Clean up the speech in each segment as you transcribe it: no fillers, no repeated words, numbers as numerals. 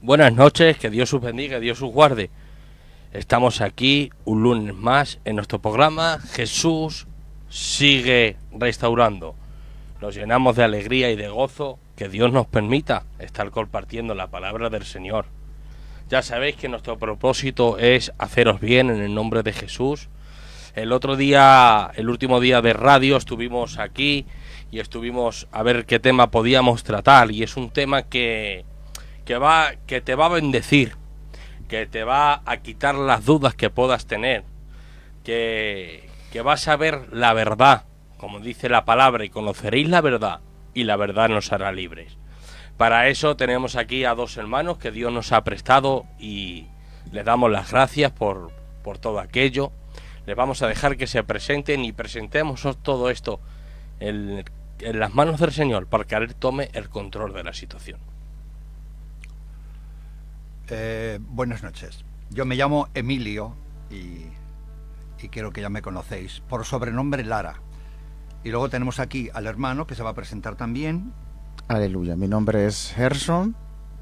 Buenas noches, que Dios os bendiga, que Dios os guarde. Estamos aquí un lunes más en nuestro programa Jesús sigue restaurando. Nos llenamos de alegría y de gozo que Dios nos permita estar compartiendo la palabra del Señor. Ya sabéis que nuestro propósito es haceros bien en el nombre de Jesús. El otro día, el último día de radio, estuvimos aquí y estuvimos a ver qué tema podíamos tratar, y es un tema que te va a bendecir, que te va a quitar las dudas que puedas tener, que vas a ver la verdad, como dice la palabra, y conoceréis la verdad, y la verdad nos hará libres. Para eso tenemos aquí a dos hermanos que Dios nos ha prestado y les damos las gracias por todo aquello. Les vamos a dejar que se presenten y presentemos todo esto en las manos del Señor para que Él tome el control de la situación. Buenas noches. Yo me llamo Emilio y creo que ya me conocéis por sobrenombre Lara. Y luego tenemos aquí al hermano que se va a presentar también. Aleluya, mi nombre es Gerson.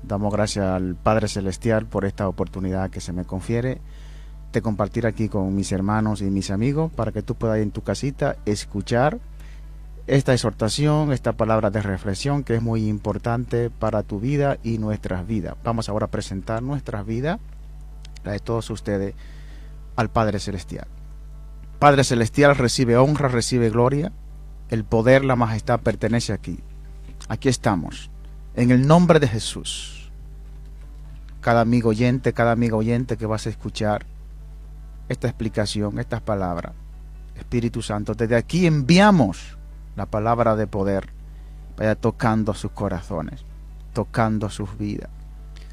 Damos gracias al Padre Celestial por esta oportunidad que se me confiere de compartir aquí con mis hermanos y mis amigos para que tú puedas ir en tu casita escuchar esta exhortación, esta palabra de reflexión que es muy importante para tu vida y nuestras vidas. Vamos ahora a presentar nuestras vidas, la de todos ustedes, al Padre Celestial. Padre Celestial, recibe honra, recibe gloria, el poder, la majestad pertenece aquí. Aquí estamos, en el nombre de Jesús. Cada amigo oyente que vas a escuchar esta explicación, estas palabras, Espíritu Santo, desde aquí enviamos la palabra de poder, vaya tocando sus corazones, tocando sus vidas.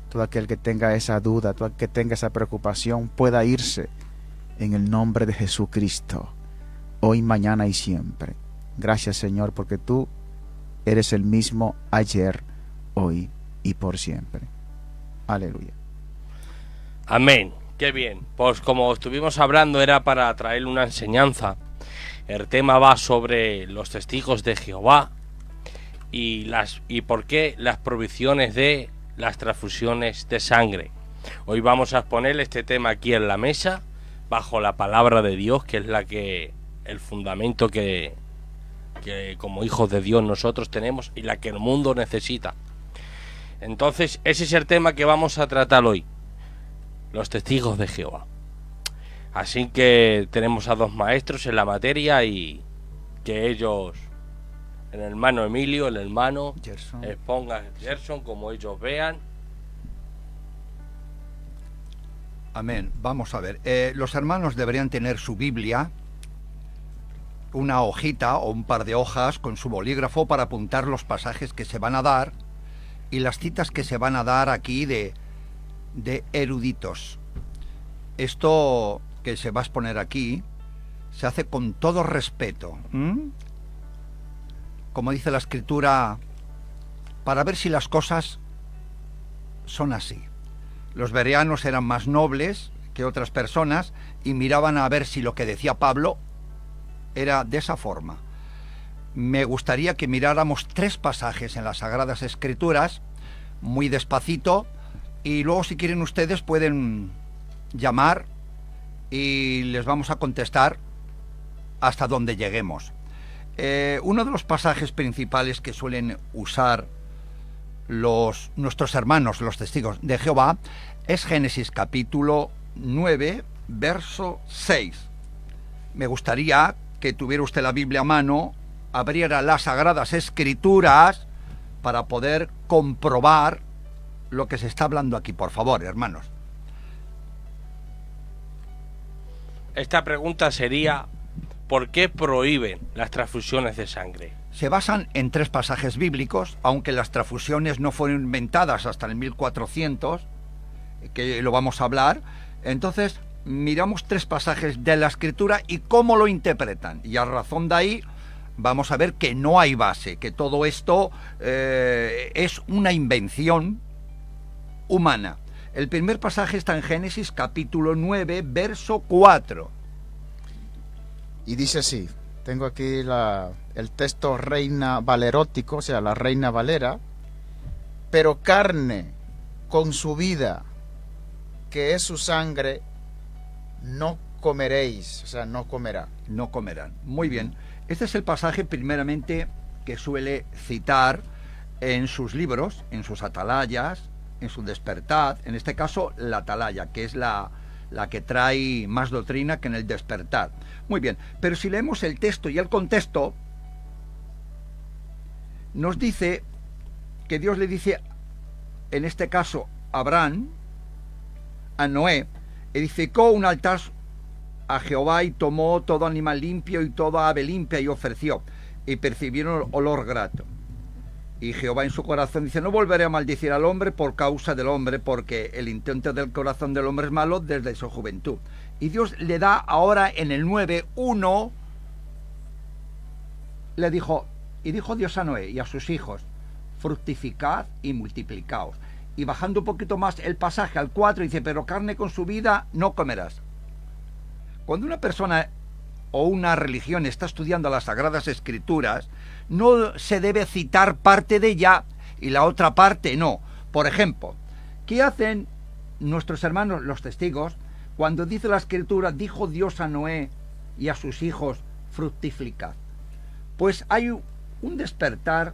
Todo aquel que tenga esa duda, todo aquel que tenga esa preocupación, pueda irse en el nombre de Jesucristo, hoy, mañana y siempre. Gracias, Señor, porque tú eres el mismo ayer, hoy y por siempre. Aleluya. Amén. Qué bien. Pues como estuvimos hablando, era para traer una enseñanza. El tema va sobre los testigos de Jehová y por qué las prohibiciones de las transfusiones de sangre. Hoy vamos a exponer este tema aquí en la mesa, bajo la palabra de Dios, que es el fundamento que como hijos de Dios nosotros tenemos y la que el mundo necesita. Entonces, ese es el tema que vamos a tratar hoy, los testigos de Jehová. Así que tenemos a dos maestros en la materia y que ellos, el hermano Emilio, el hermano Gerson, expongan Gerson como ellos vean. Amén. Vamos a ver. Los hermanos deberían tener su Biblia, una hojita o un par de hojas con su bolígrafo para apuntar los pasajes que se van a dar y las citas que se van a dar aquí de eruditos. Esto que se va a exponer aquí se hace con todo respeto, como dice la Escritura, para ver si las cosas son así. Los bereanos eran más nobles que otras personas y miraban a ver si lo que decía Pablo era de esa forma. Me gustaría que miráramos 3 pasajes en las Sagradas Escrituras muy despacito, y luego si quieren ustedes pueden llamar y les vamos a contestar hasta donde lleguemos. Uno de los pasajes principales que suelen usar nuestros hermanos, los testigos de Jehová, es Génesis capítulo 9, verso 6. Me gustaría que tuviera usted la Biblia a mano, abriera las Sagradas Escrituras para poder comprobar lo que se está hablando aquí, por favor, hermanos. Esta pregunta sería: ¿por qué prohíben las transfusiones de sangre? Se basan en 3 pasajes bíblicos, aunque las transfusiones no fueron inventadas hasta el 1400, que lo vamos a hablar. Entonces, miramos 3 pasajes de la Escritura y cómo lo interpretan. Y a razón de ahí, vamos a ver que no hay base, que todo esto es una invención humana. El primer pasaje está en Génesis capítulo 9, verso 4. y dice así, tengo aquí el texto Reina Valerótico, o sea, la Reina Valera, pero carne con su vida, que es su sangre, no comeréis, o sea, no comerá. No comerán. Muy bien. Este es el pasaje primeramente que suele citar en sus libros, en sus atalayas, en su despertar. En este caso, la atalaya, que es la que trae más doctrina que en el despertar. Muy bien. Pero si leemos el texto y el contexto, nos dice que Dios le dice, en este caso, a Abraham, a Noé, edificó un altar a Jehová y tomó todo animal limpio y toda ave limpia y ofreció, y percibieron olor grato. Y Jehová en su corazón dice, no volveré a maldecir al hombre por causa del hombre, porque el intento del corazón del hombre es malo desde su juventud. Y Dios le da ahora en el 9:1, le dijo, y dijo Dios a Noé y a sus hijos, fructificad y multiplicaos. Y bajando un poquito más el pasaje al 4 dice, pero carne con su vida no comerás. Cuando una persona o una religión está estudiando las Sagradas Escrituras, no se debe citar parte de ella y la otra parte no. Por ejemplo, ¿qué hacen nuestros hermanos los testigos cuando dice la Escritura, dijo Dios a Noé y a sus hijos, fructificad? Pues hay un despertar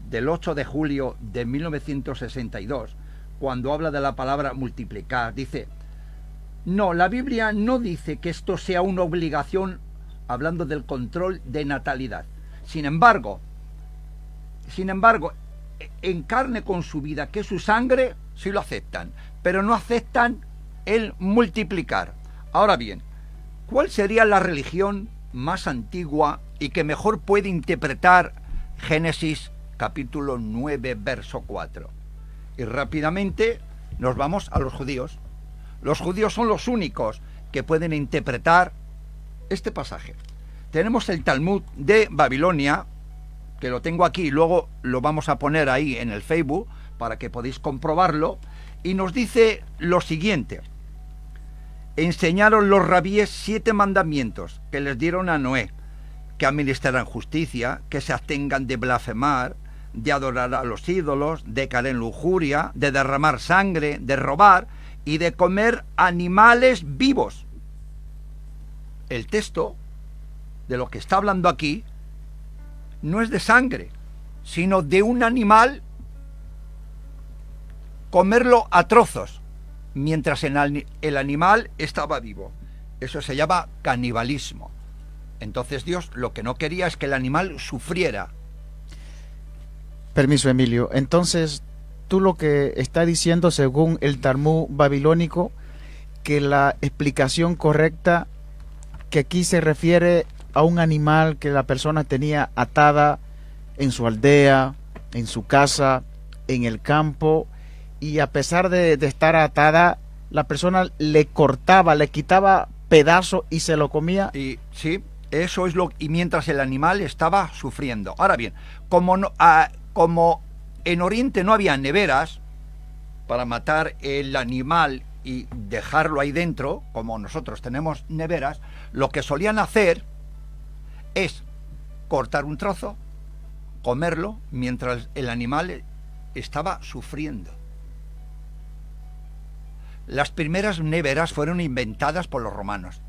del 8 de julio de 1962, cuando habla de la palabra multiplicar, dice, no, la Biblia no dice que esto sea una obligación, hablando del control de natalidad. Sin embargo, en carne con su vida, que es su sangre, sí lo aceptan, pero no aceptan el multiplicar. Ahora bien, ¿cuál sería la religión más antigua y que mejor puede interpretar Génesis capítulo 9, verso 4? Y rápidamente nos vamos a los judíos. Los judíos son los únicos que pueden interpretar este pasaje. Tenemos el Talmud de Babilonia, que lo tengo aquí, luego lo vamos a poner ahí en el Facebook para que podáis comprobarlo, y nos dice lo siguiente: enseñaron los rabíes 7 mandamientos que les dieron a Noé, que administraran justicia, que se abstengan de blasfemar, de adorar a los ídolos, de caer en lujuria, de derramar sangre, de robar y de comer animales vivos. El texto de lo que está hablando aquí no es de sangre, sino de un animal, comerlo a trozos, mientras el animal estaba vivo. Eso se llama canibalismo. Entonces Dios lo que no quería es que el animal sufriera. Permiso, Emilio. Entonces, tú lo que está diciendo, según el Talmud babilónico, que la explicación correcta, que aquí se refiere a un animal que la persona tenía atada en su aldea, en su casa, en el campo, y a pesar de estar atada, la persona le cortaba, le quitaba pedazo y se lo comía. Y sí, eso es y mientras el animal estaba sufriendo. Ahora bien, como en Oriente no había neveras para matar el animal y dejarlo ahí dentro, como nosotros tenemos neveras, lo que solían hacer es cortar un trozo, comerlo, mientras el animal estaba sufriendo. Las primeras neveras fueron inventadas por los romanos.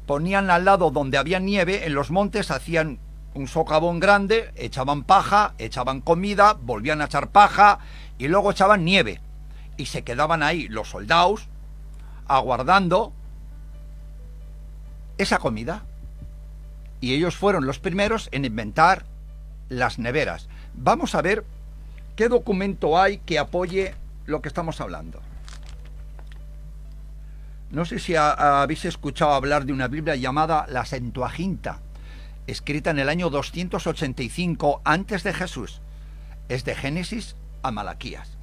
Ponían al lado donde había nieve, en los montes, hacían un socavón grande, echaban paja, echaban comida, volvían a echar paja y luego echaban nieve. Y se quedaban ahí los soldados aguardando esa comida. Y ellos fueron los primeros en inventar las neveras. Vamos a ver qué documento hay que apoye lo que estamos hablando. No sé si habéis escuchado hablar de una Biblia llamada la Septuaginta, escrita en el año 285 antes de Jesús. Es de Génesis a Malaquías.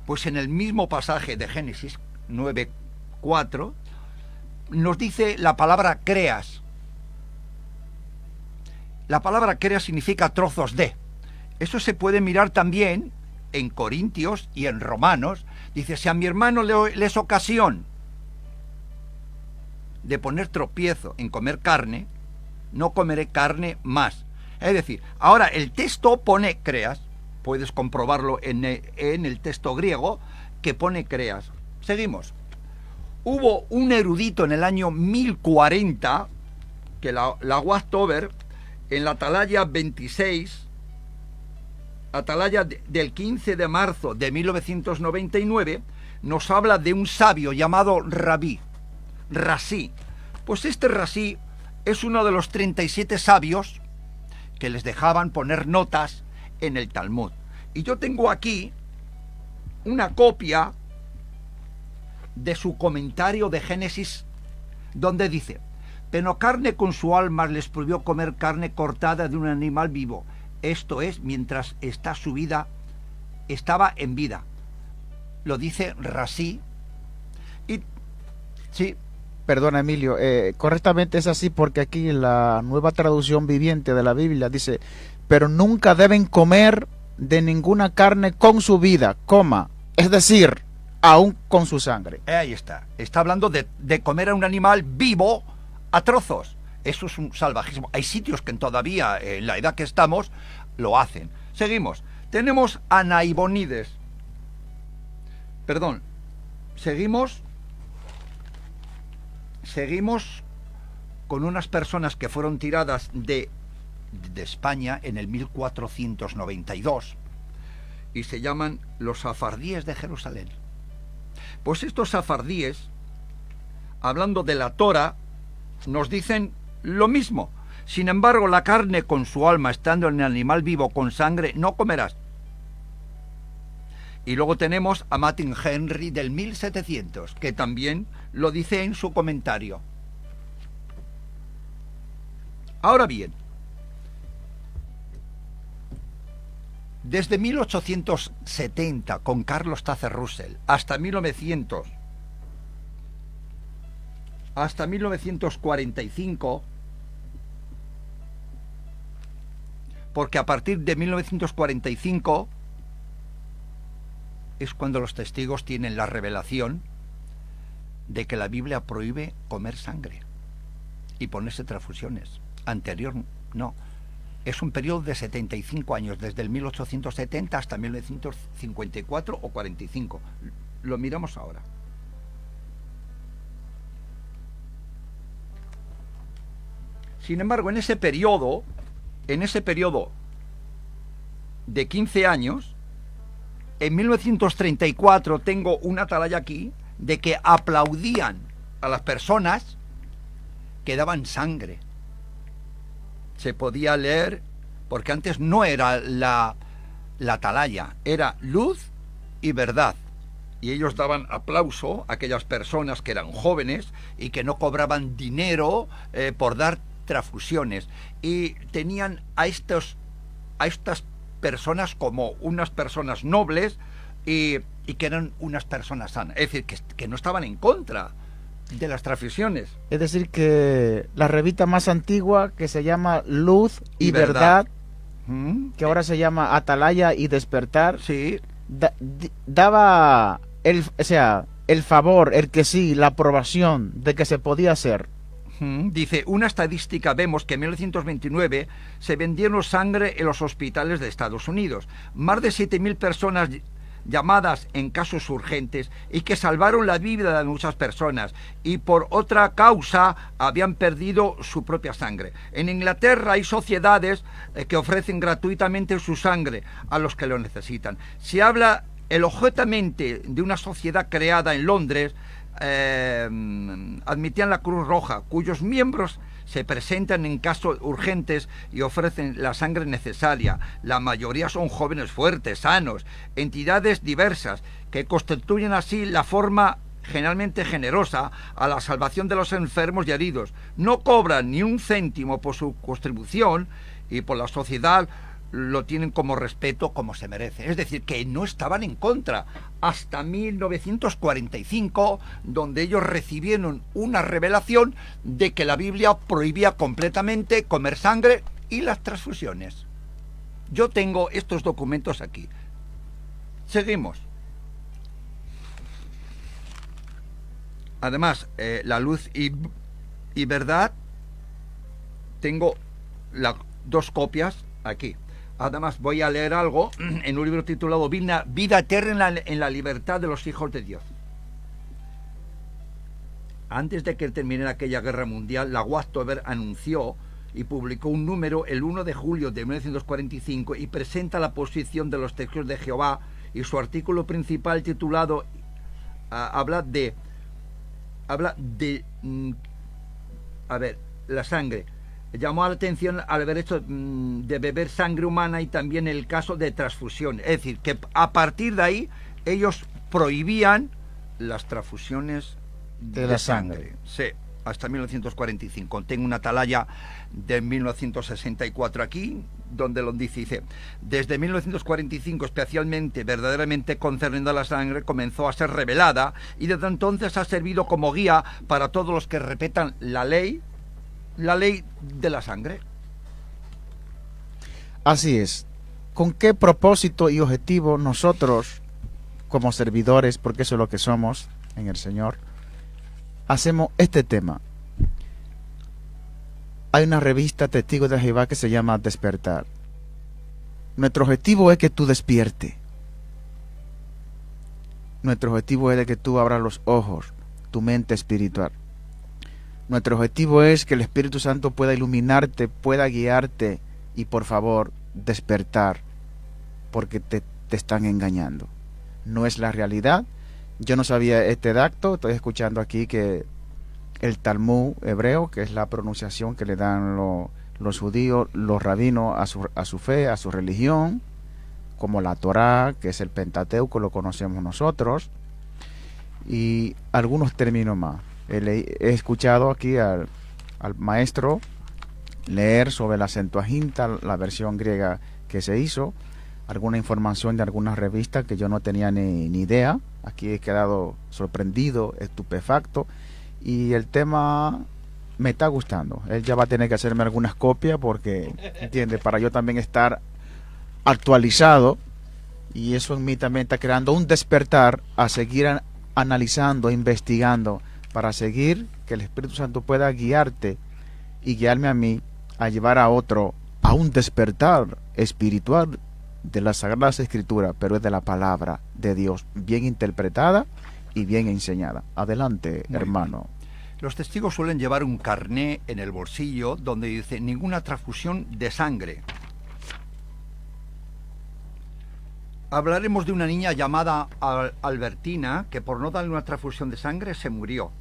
Pues en el mismo pasaje de Génesis 9:4 nos dice la palabra creas. La palabra creas significa trozos de. Eso se puede mirar también en Corintios y en Romanos. Dice, si a mi hermano le es ocasión de poner tropiezo en comer carne, no comeré carne más. Es decir, ahora el texto pone creas, puedes comprobarlo en el texto griego, que pone creas. Seguimos. Hubo un erudito en el año 1040, que la Wachttober, en la Atalaya 26, Atalaya del 15 de marzo de 1999, nos habla de un sabio llamado Rasí. Pues este Rasí es uno de los 37 sabios que les dejaban poner notas en el Talmud. Y yo tengo aquí una copia de su comentario de Génesis, donde dice: pero carne con su alma les prohibió comer carne cortada de un animal vivo, esto es, mientras estaba en vida. Lo dice Rasí. Y sí. Perdona, Emilio, correctamente es así, porque aquí en la Nueva Traducción Viviente de la Biblia dice: pero nunca deben comer de ninguna carne con su vida, es decir, aún con su sangre. Ahí está. Está hablando de comer a un animal vivo a trozos. Eso es un salvajismo. Hay sitios que todavía, en la edad que estamos, lo hacen. Seguimos. Tenemos a Naibonides. Perdón. Seguimos con unas personas que fueron tiradas de España en el 1492 y se llaman los safardíes de Jerusalén. Pues estos safardíes, hablando de la Torah, nos dicen lo mismo. Sin embargo, la carne con su alma, estando en el animal vivo con sangre, no comerás. Y luego tenemos a Martin Henry del 1700, que también lo dice en su comentario. Ahora bien, desde 1870, con Carlos Taze Russell, hasta 1945, porque a partir de 1945 es cuando los testigos tienen la revelación de que la Biblia prohíbe comer sangre y ponerse transfusiones. Anterior no. Es un periodo de 75 años, desde el 1870 hasta 1954 o 45. Lo miramos ahora. Sin embargo, en ese periodo de 15 años, en 1934 tengo una atalaya aquí de que aplaudían a las personas que daban sangre. Se podía leer, porque antes no era la atalaya, era luz y verdad. Y ellos daban aplauso a aquellas personas que eran jóvenes y que no cobraban dinero por dar transfusiones. Y tenían a estas personas como unas personas nobles y que eran unas personas sanas. Es decir, que no estaban en contra de las transfusiones. Es decir, que la revista más antigua, que se llama Luz y Verdad, que ahora se llama Atalaya y Despertar, sí, daba el favor, el que sí, la aprobación de que se podía hacer. Dice, una estadística, vemos que en 1929 se vendieron sangre en los hospitales de Estados Unidos. Más de 7.000 personas llamadas en casos urgentes y que salvaron la vida de muchas personas y por otra causa habían perdido su propia sangre. En Inglaterra hay sociedades que ofrecen gratuitamente su sangre a los que lo necesitan. Se habla elogiosamente de una sociedad creada en Londres, admitían la Cruz Roja, cuyos miembros se presentan en casos urgentes y ofrecen la sangre necesaria. La mayoría son jóvenes fuertes, sanos, entidades diversas, que constituyen así la forma generalmente generosa a la salvación de los enfermos y heridos. No cobran ni un céntimo por su contribución y por la sociedad lo tienen como respeto, como se merece. Es decir, que no estaban en contra hasta 1945, donde ellos recibieron una revelación de que la Biblia prohibía completamente comer sangre y las transfusiones. Yo tengo estos documentos aquí. Seguimos. Además, la luz y verdad, tengo dos copias aquí. Además, voy a leer algo en un libro titulado Vida eterna en la libertad de los hijos de Dios. Antes de que terminara aquella guerra mundial, la Watchtower anunció y publicó un número el 1 de julio de 1945 y presenta la posición de los testigos de Jehová, y su artículo principal titulado habla de la sangre. Llamó la atención al haber hecho de beber sangre humana y también el caso de transfusión. Es decir, que a partir de ahí ellos prohibían las transfusiones de la sangre. Sí, hasta 1945. Tengo una atalaya de 1964 aquí, donde lo dice, desde 1945, especialmente, verdaderamente concerniendo a la sangre, comenzó a ser revelada y desde entonces ha servido como guía para todos los que respetan la ley de la sangre. Así es. ¿Con qué propósito y objetivo nosotros, como servidores, porque eso es lo que somos en el Señor, hacemos este tema? Hay una revista Testigos de Jehová que se llama Despertar. Nuestro objetivo es que tú despiertes. Nuestro objetivo es de que tú abras los ojos, tu mente espiritual. Nuestro objetivo es que el Espíritu Santo pueda iluminarte, pueda guiarte y, por favor, despertar, porque te están engañando. No es la realidad. Yo no sabía este dato. Estoy escuchando aquí que el Talmud hebreo, que es la pronunciación que le dan los judíos, los rabinos a su fe, a su religión, como la Torá, que es el Pentateuco, lo conocemos nosotros, y algunos términos más. He escuchado aquí al maestro leer sobre la Septuaginta, la versión griega que se hizo, alguna información de algunas revistas que yo no tenía ni idea. Aquí he quedado sorprendido, estupefacto, y el tema me está gustando. Él ya va a tener que hacerme algunas copias porque, ¿entiende? Para yo también estar actualizado, y eso en mí también está creando un despertar a seguir analizando, investigando, para seguir que el Espíritu Santo pueda guiarte y guiarme a mí a llevar a otro a un despertar espiritual de las Sagradas Escrituras, pero es de la palabra de Dios, bien interpretada y bien enseñada. Adelante, muy hermano. Bien. Los testigos suelen llevar un carné en el bolsillo donde dice ninguna transfusión de sangre. Hablaremos de una niña llamada Albertina que por no darle una transfusión de sangre se murió.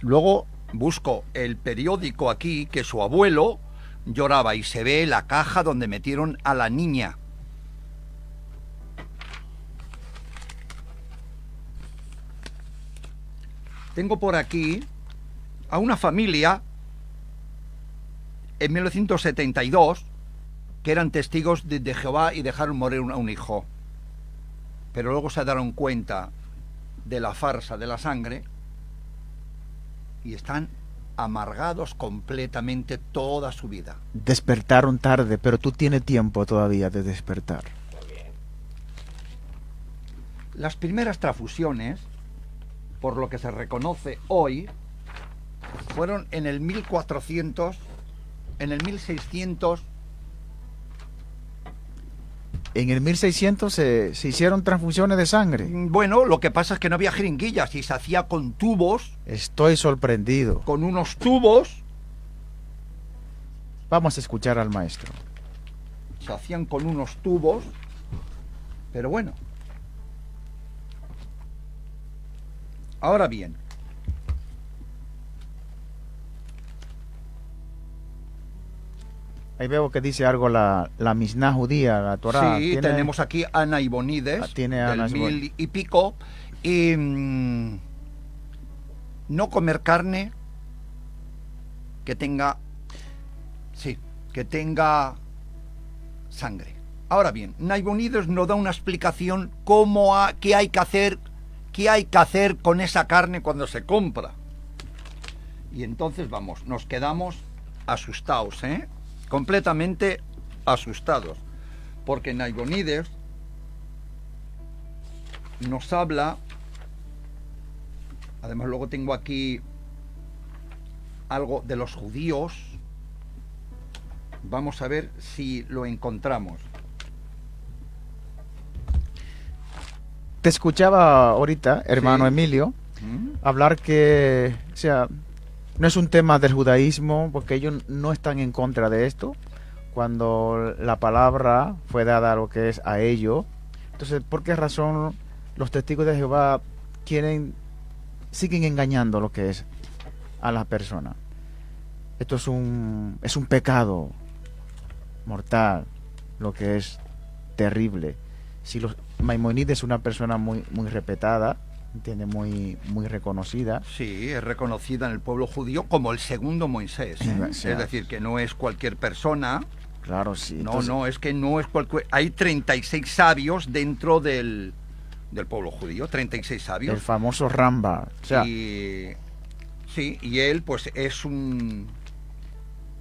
Luego busco el periódico aquí que su abuelo lloraba y se ve la caja donde metieron a la niña. Tengo por aquí a una familia en 1972 que eran testigos de Jehová y dejaron morir a un hijo. Pero luego se dieron cuenta de la farsa de la sangre y están amargados completamente toda su vida. Despertaron tarde, pero tú tienes tiempo todavía de despertar. Las primeras transfusiones, por lo que se reconoce hoy, fueron en el 1400, en el 1600. En el 1600 se hicieron transfusiones de sangre. Bueno, lo que pasa es que no había jeringuillas y se hacía con tubos. Estoy sorprendido. Con unos tubos. Vamos a escuchar al maestro. Se hacían con unos tubos. Pero bueno. Ahora bien. Ahí veo que dice algo la Misná judía, la Torá. Sí, tenemos aquí a Naibonides, del 1000 y pico, y no comer carne que tenga sangre. Ahora bien, Naibonides nos da una explicación qué hay que hacer con esa carne cuando se compra. Y entonces nos quedamos asustados, completamente asustados, porque Naibonides nos habla, además luego tengo aquí algo de los judíos, Vamos a ver si lo encontramos. Te escuchaba ahorita, hermano Sí. Emilio, ¿Mm? hablar que, o sea, no es un tema del judaísmo, porque ellos no están en contra de esto, cuando la palabra fue dada a lo que es a ellos. Entonces, ¿por qué razón los testigos de Jehová siguen engañando lo que es a las personas? Esto es un pecado mortal, lo que es terrible. Si Maimónides es una persona muy respetada, entiende, muy reconocida. Sí, es reconocida en el pueblo judío como el segundo Moisés, ¿eh? O sea, Es decir, que no es cualquier persona. Claro, sí. No, Entonces, no, es que no es cualquier... Hay 36 sabios dentro del pueblo judío, 36 el sabios. famoso Ramba. O sea, Y... Sí, y él pues es un...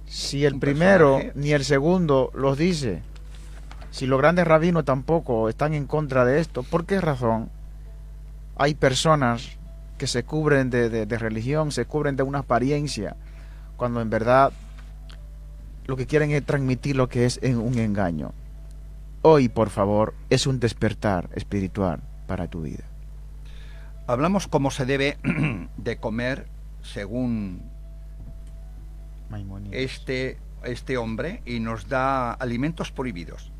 si el un primero personaje. ni el segundo los dice, si los grandes rabinos tampoco están en contra de esto, ¿por qué razón hay personas que se cubren de religión, se cubren de una apariencia, cuando en verdad lo que quieren es transmitir lo que es un engaño? Hoy, por favor, es un despertar espiritual para tu vida. Hablamos cómo se debe de comer según Maimónides. este hombre, y nos da alimentos prohibidos.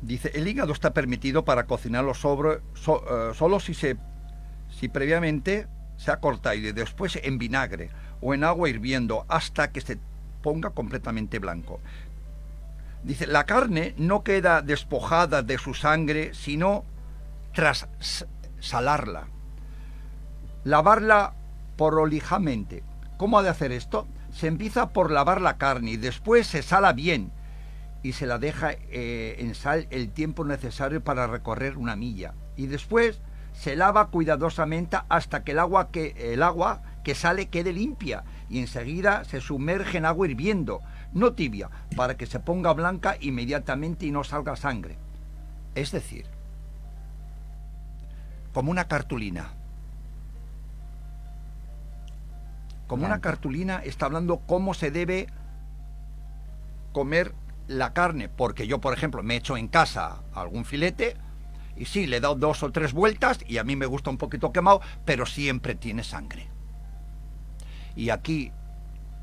Dice, el hígado está permitido para cocinarlo solo si previamente se ha cortado y después en vinagre o en agua hirviendo hasta que se ponga completamente blanco. Dice, la carne no queda despojada de su sangre sino tras salarla. Lavarla prolijamente. ¿Cómo ha de hacer esto? Se empieza por lavar la carne y después se sala bien y se la deja en sal el tiempo necesario para recorrer una milla. Y después se lava cuidadosamente hasta que el agua que sale quede limpia, y enseguida se sumerge en agua hirviendo, no tibia, para que se ponga blanca inmediatamente y no salga sangre. Es decir, como una cartulina. Como una cartulina está hablando cómo se debe comer la carne, porque yo, por ejemplo, me he hecho en casa algún filete y sí, le he dado 2 o 3 vueltas y a mí me gusta un poquito quemado, pero siempre tiene sangre. Y aquí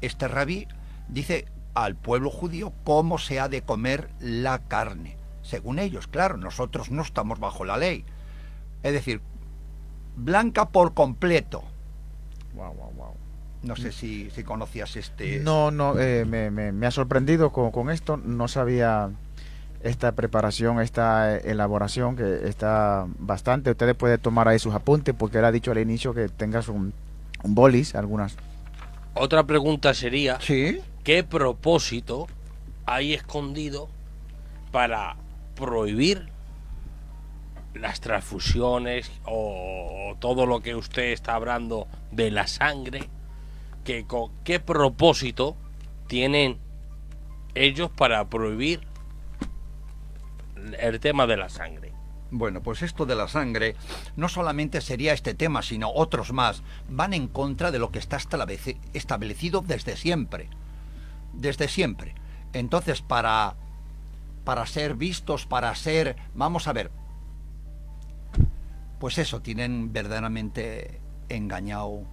este rabí dice al pueblo judío cómo se ha de comer la carne, según ellos. Claro, nosotros no estamos bajo la ley. Es decir, blanca por completo. Wow. No sé si conocías este... No, me ha sorprendido con esto. No sabía esta preparación, esta elaboración, que está bastante. Ustedes pueden tomar ahí sus apuntes, porque él ha dicho al inicio que tengas un bolis, algunas. Otra pregunta sería, Sí. ¿qué propósito hay escondido para prohibir las transfusiones o todo lo que usted está hablando de la sangre? ¿Qué propósito tienen ellos para prohibir el tema de la sangre? Bueno, pues esto de la sangre no solamente sería este tema, sino otros más. Van en contra de lo que está establecido desde siempre. Desde siempre. Entonces, para ser vistos, para ser... Vamos a ver. Pues eso, tienen verdaderamente engañado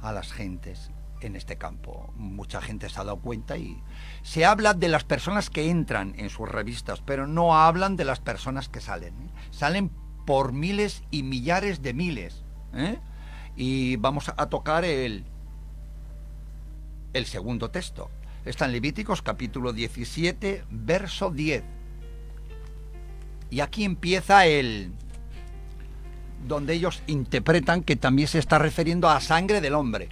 a las gentes en este campo. Mucha gente se ha dado cuenta y se habla de las personas que entran en sus revistas, pero no hablan de las personas que salen, ¿eh? Salen por miles y millares de miles, ¿eh? Y vamos a tocar el segundo texto. Está en Levíticos capítulo 17, verso 10. Y aquí empieza donde ellos interpretan que también se está refiriendo a sangre del hombre,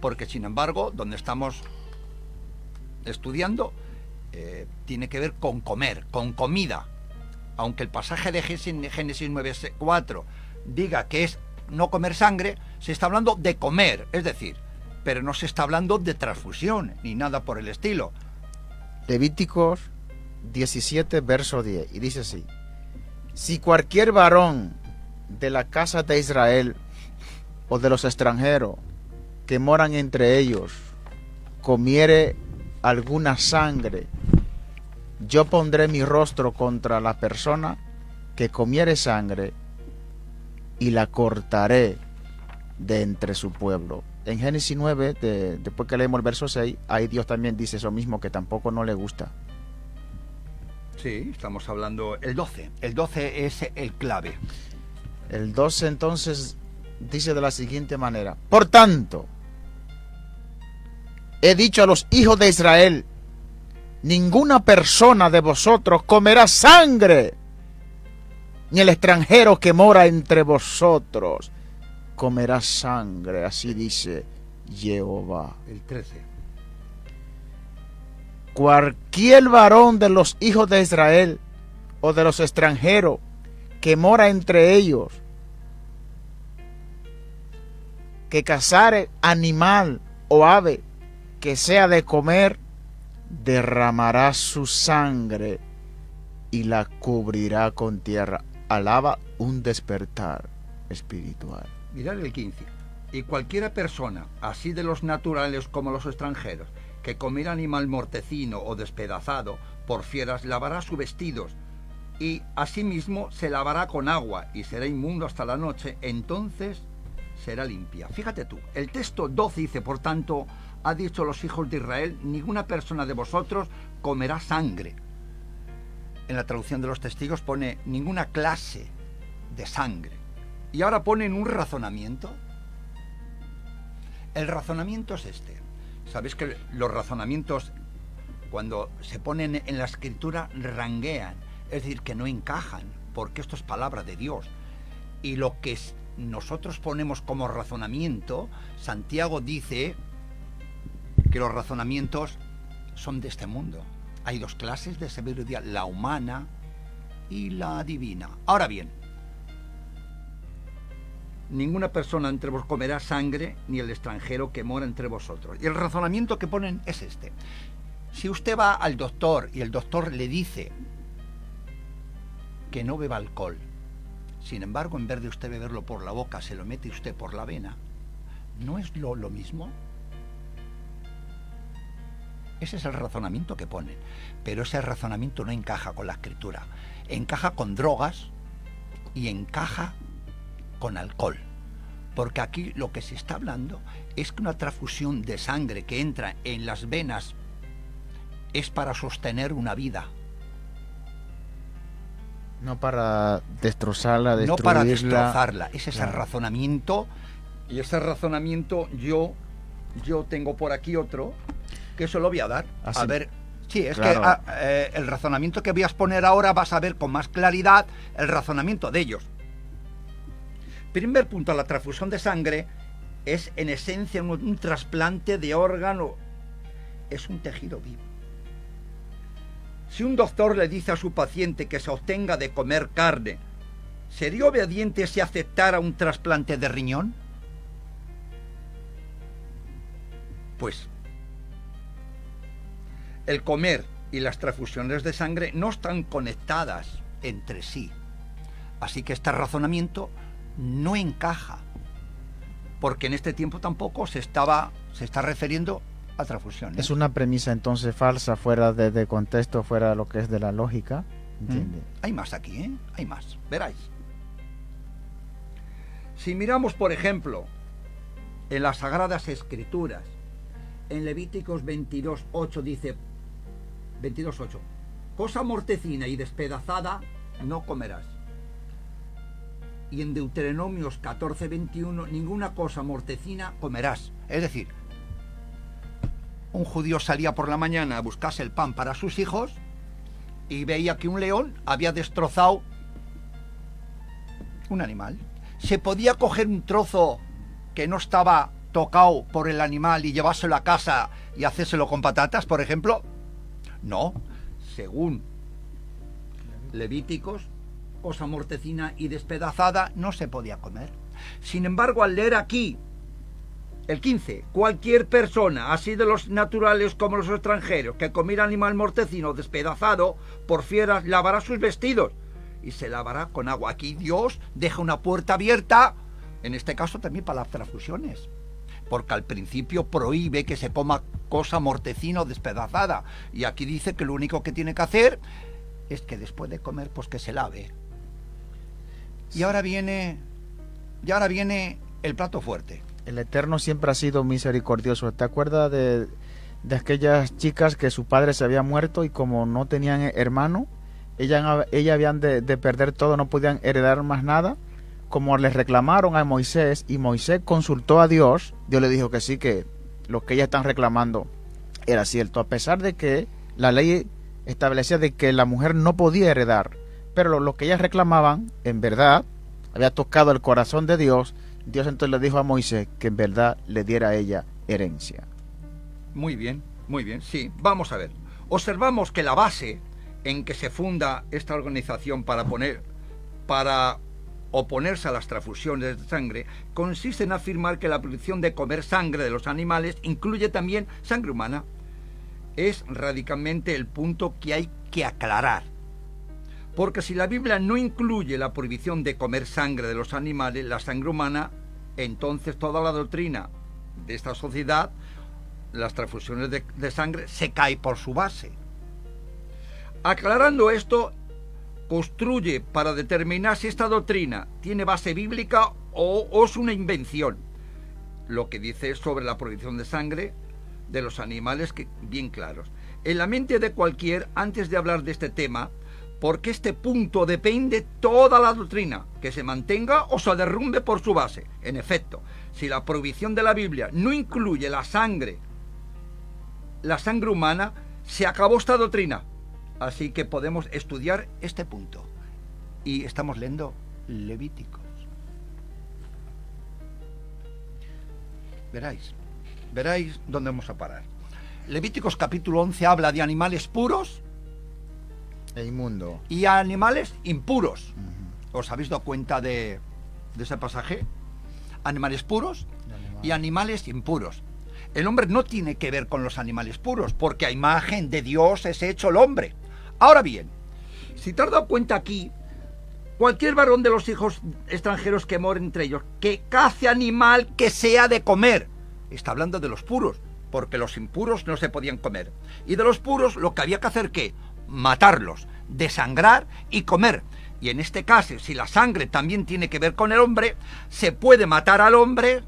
porque sin embargo, donde estamos estudiando, tiene que ver con comer, con comida. Aunque el pasaje de Génesis 9:4 diga que es no comer sangre, se está hablando de comer, es decir, pero no se está hablando de transfusión, ni nada por el estilo. Levíticos 17, verso 10, y dice así: si cualquier varón de la casa de Israel o de los extranjeros que moran entre ellos comiere alguna sangre, yo pondré mi rostro contra la persona que comiere sangre y la cortaré de entre su pueblo. En Génesis 9, después que leemos el verso 6, ahí Dios también dice eso mismo, que tampoco no le gusta. Sí, estamos hablando el 12. El 12 es el clave. El 12 entonces dice de la siguiente manera: por tanto, he dicho a los hijos de Israel, ninguna persona de vosotros comerá sangre, ni el extranjero que mora entre vosotros comerá sangre, así dice Jehová. El 13. Cualquier varón de los hijos de Israel o de los extranjeros que mora entre ellos, que cazare animal o ave que sea de comer, derramará su sangre y la cubrirá con tierra. Alaba un despertar espiritual. Mirad el 15. Y cualquiera persona, así de los naturales como los extranjeros, que comiera animal mortecino o despedazado por fieras, lavará sus vestidos, y asimismo se lavará con agua, y será inmundo hasta la noche, entonces será limpia. Fíjate tú, el texto 12 dice, por tanto, ha dicho los hijos de Israel, ninguna persona de vosotros comerá sangre. En la traducción de los testigos pone ninguna clase de sangre. Y ahora ponen un razonamiento. El razonamiento es este. Sabéis que los razonamientos, cuando se ponen en la escritura, ranguean, es decir, que no encajan, porque esto es palabra de Dios. Y lo que nosotros ponemos como razonamiento, Santiago dice que los razonamientos son de este mundo. Hay dos clases de sabiduría, la humana y la divina. Ahora bien, ninguna persona entre vos comerá sangre, ni el extranjero que mora entre vosotros. Y el razonamiento que ponen es este. Si usted va al doctor y el doctor le dice que no beba alcohol, sin embargo, en vez de usted beberlo por la boca, se lo mete usted por la vena, ¿no es lo mismo? Ese es el razonamiento que ponen. Pero ese razonamiento no encaja con la escritura. Encaja con drogas y encaja con alcohol, porque aquí lo que se está hablando es que una transfusión de sangre que entra en las venas es para sostener una vida, no para destrozarla, destruirla. No para destrozarla. Ese es claro. El razonamiento. Y ese razonamiento yo tengo por aquí otro, que eso lo voy a dar. Así, a ver, sí, es claro. Que el razonamiento que voy a exponer ahora vas a ver con más claridad el razonamiento de ellos. Primer punto, la transfusión de sangre es en esencia un trasplante de órgano, es un tejido vivo. Si un doctor le dice a su paciente que se abstenga de comer carne, ¿sería obediente si aceptara un trasplante de riñón? Pues el comer y las transfusiones de sangre no están conectadas entre sí. Así que este razonamiento no encaja, porque en este tiempo tampoco se está refiriendo a transfusiones. Es una premisa entonces falsa, fuera de contexto, fuera de lo que es de la lógica. ¿Entiende? Hay más aquí, ¿eh? Hay más, veráis. Si miramos, por ejemplo, en las Sagradas Escrituras, en Levíticos 22:8 dice, 22:8, cosa mortecina y despedazada no comerás. Y en Deuteronomios 14:21, ninguna cosa mortecina comerás. Es decir, un judío salía por la mañana a buscarse el pan para sus hijos y veía que un león había destrozado un animal. ¿Se podía coger un trozo que no estaba tocado por el animal y llevárselo a casa y hacérselo con patatas, por ejemplo? No, según Levíticos, cosa mortecina y despedazada no se podía comer. Sin embargo, al leer aquí el 15, cualquier persona, así de los naturales como los extranjeros, que comiera animal mortecino despedazado por fieras, lavará sus vestidos y se lavará con agua. Aquí Dios deja una puerta abierta, en este caso también para las transfusiones. porque al principio prohíbe que se coma cosa mortecina o despedazada, y aquí dice que lo único que tiene que hacer es que después de comer, pues que se lave. Y ahora viene el plato fuerte. El Eterno siempre ha sido misericordioso. ¿Te acuerdas de aquellas chicas que su padre se había muerto y como no tenían hermano, ellas habían de perder todo, no podían heredar más nada? Como les reclamaron a Moisés y Moisés consultó a Dios, Dios le dijo que sí, que lo que ellas están reclamando era cierto, a pesar de que la ley establecía de que la mujer no podía heredar, pero lo que ellas reclamaban, en verdad, había tocado el corazón de Dios. Dios entonces le dijo a Moisés que en verdad le diera a ella herencia. Muy bien, sí. Vamos a ver. Observamos que la base en que se funda esta organización para oponerse a las transfusiones de sangre consiste en afirmar que la prohibición de comer sangre de los animales incluye también sangre humana. Es radicalmente el punto que hay que aclarar. Porque si la Biblia no incluye la prohibición de comer sangre de los animales, la sangre humana, entonces toda la doctrina de esta sociedad, las transfusiones de sangre, se cae por su base. Aclarando esto, construye para determinar si esta doctrina tiene base bíblica o es una invención. Lo que dice sobre la prohibición de sangre de los animales, que bien claros. En la mente de cualquier, antes de hablar de este tema, porque este punto depende toda la doctrina, que se mantenga o se derrumbe por su base. En efecto, si la prohibición de la Biblia no incluye la sangre humana, se acabó esta doctrina. Así que podemos estudiar este punto. Y estamos leyendo Levíticos. Veráis dónde vamos a parar. Levíticos capítulo 11 habla de animales puros e inmundo y animales impuros. ¿Os habéis dado cuenta de ese pasaje? Animales puros y animales impuros. El hombre no tiene que ver con los animales puros, porque a imagen de Dios es hecho el hombre. Ahora bien, si te has dado cuenta aquí, cualquier varón de los hijos extranjeros que moren entre ellos, que cace animal que sea de comer. Está hablando de los puros, porque los impuros no se podían comer. Y de los puros lo que había que hacer, ¿qué? Matarlos, desangrar y comer. Y en este caso, si la sangre también tiene que ver con el hombre, se puede matar al hombre,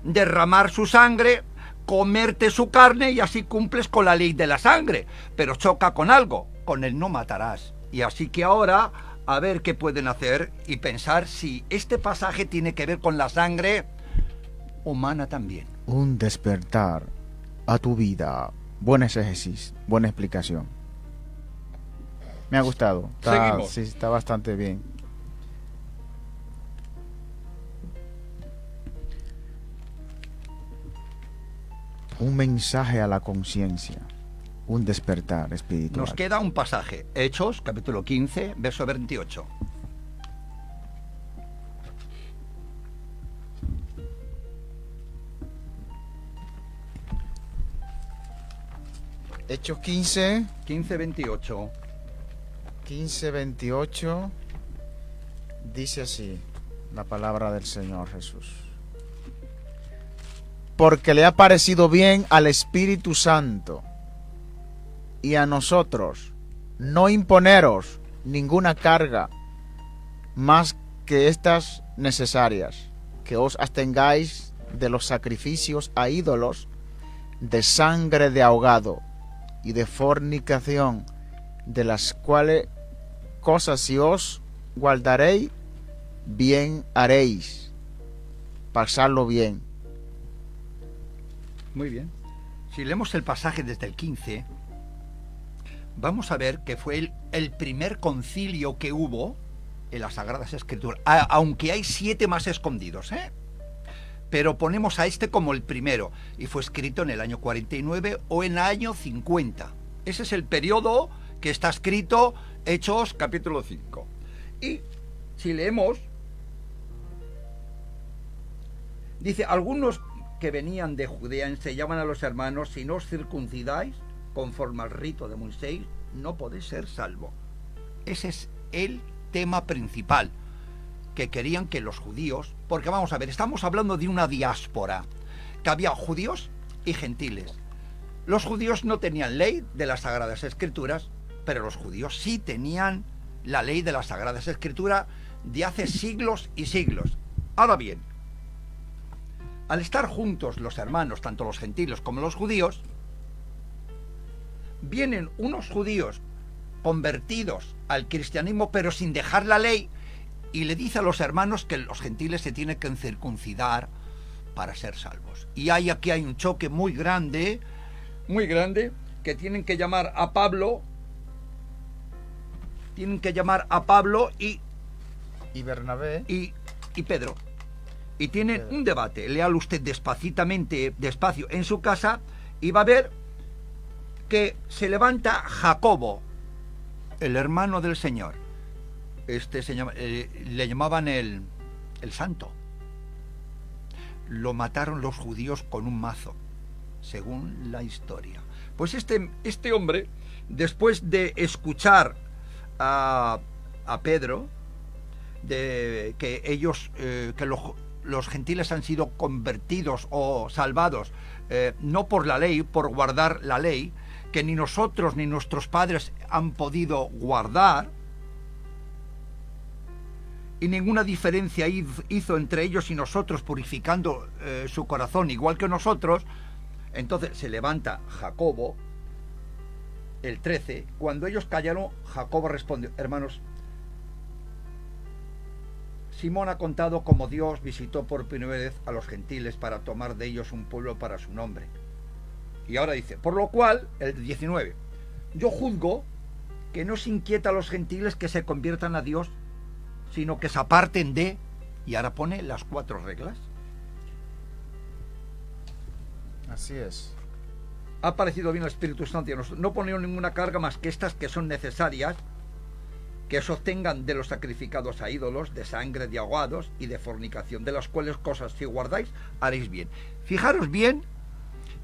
derramar su sangre, comerte su carne y así cumples con la ley de la sangre. Pero choca con algo, con el no matarás. Y así que ahora, a ver qué pueden hacer y pensar si este pasaje tiene que ver con la sangre humana también. Un despertar a tu vida. Buen exégesis, buena explicación. Me ha gustado. Seguimos. Sí, está bastante bien. Un mensaje a la conciencia. Un despertar espiritual. Nos queda un pasaje. Hechos, capítulo 15, verso 28. Hechos 15. 15, 28. 15:28 dice así la palabra del Señor Jesús: porque le ha parecido bien al Espíritu Santo y a nosotros no imponeros ninguna carga más que estas necesarias, que os abstengáis de los sacrificios a ídolos, de sangre de ahogado y de fornicación, de las cuales cosas si os guardaréis, bien haréis. Pasarlo bien. Muy bien. Si leemos el pasaje desde el 15, vamos a ver que fue el primer concilio que hubo en las Sagradas Escrituras, aunque hay 7 más escondidos, pero ponemos a este como el primero, y fue escrito en el año 49 o en el año 50. Ese es el periodo que está escrito Hechos capítulo 5. Y si leemos, dice: algunos que venían de Judea enseñaban a los hermanos: si no os circuncidáis conforme al rito de Moisés, no podéis ser salvos. Ese es el tema principal, que querían que los judíos, porque vamos a ver, estamos hablando de una diáspora que había judíos y gentiles. Los judíos no tenían ley de las Sagradas Escrituras, pero los judíos sí tenían la ley de las Sagradas Escrituras de hace siglos y siglos. Ahora bien, al estar juntos los hermanos, tanto los gentiles como los judíos, vienen unos judíos convertidos al cristianismo pero sin dejar la ley, y le dice a los hermanos que los gentiles se tienen que circuncidar para ser salvos. Y aquí hay un choque muy grande, que tienen que llamar a Pablo, Y Bernabé. y Pedro. Y tienen un debate. Léalo usted despacio en su casa, y va a ver que se levanta Jacobo, el hermano del Señor. Le llamaban el santo. Lo mataron los judíos con un mazo, según la historia. Pues este hombre, después de escuchar a Pedro, de que ellos, que los gentiles han sido convertidos o salvados, no por la ley, por guardar la ley, que ni nosotros ni nuestros padres han podido guardar, y ninguna diferencia hizo entre ellos y nosotros, purificando su corazón igual que nosotros. Entonces se levanta Jacobo, el 13, cuando ellos callaron, Jacobo respondió: hermanos, Simón ha contado cómo Dios visitó por primera vez a los gentiles para tomar de ellos un pueblo para su nombre. Y ahora dice, por lo cual, el 19, yo juzgo que no se inquieta a los gentiles que se conviertan a Dios, sino que se aparten de... Y ahora pone las 4 reglas. Así es. Ha parecido bien al Espíritu Santo. No pone ninguna carga más que estas que son necesarias, que se obtengan de los sacrificados a ídolos, de sangre, de ahogados y de fornicación, de las cuales cosas si guardáis, haréis bien. Fijaros bien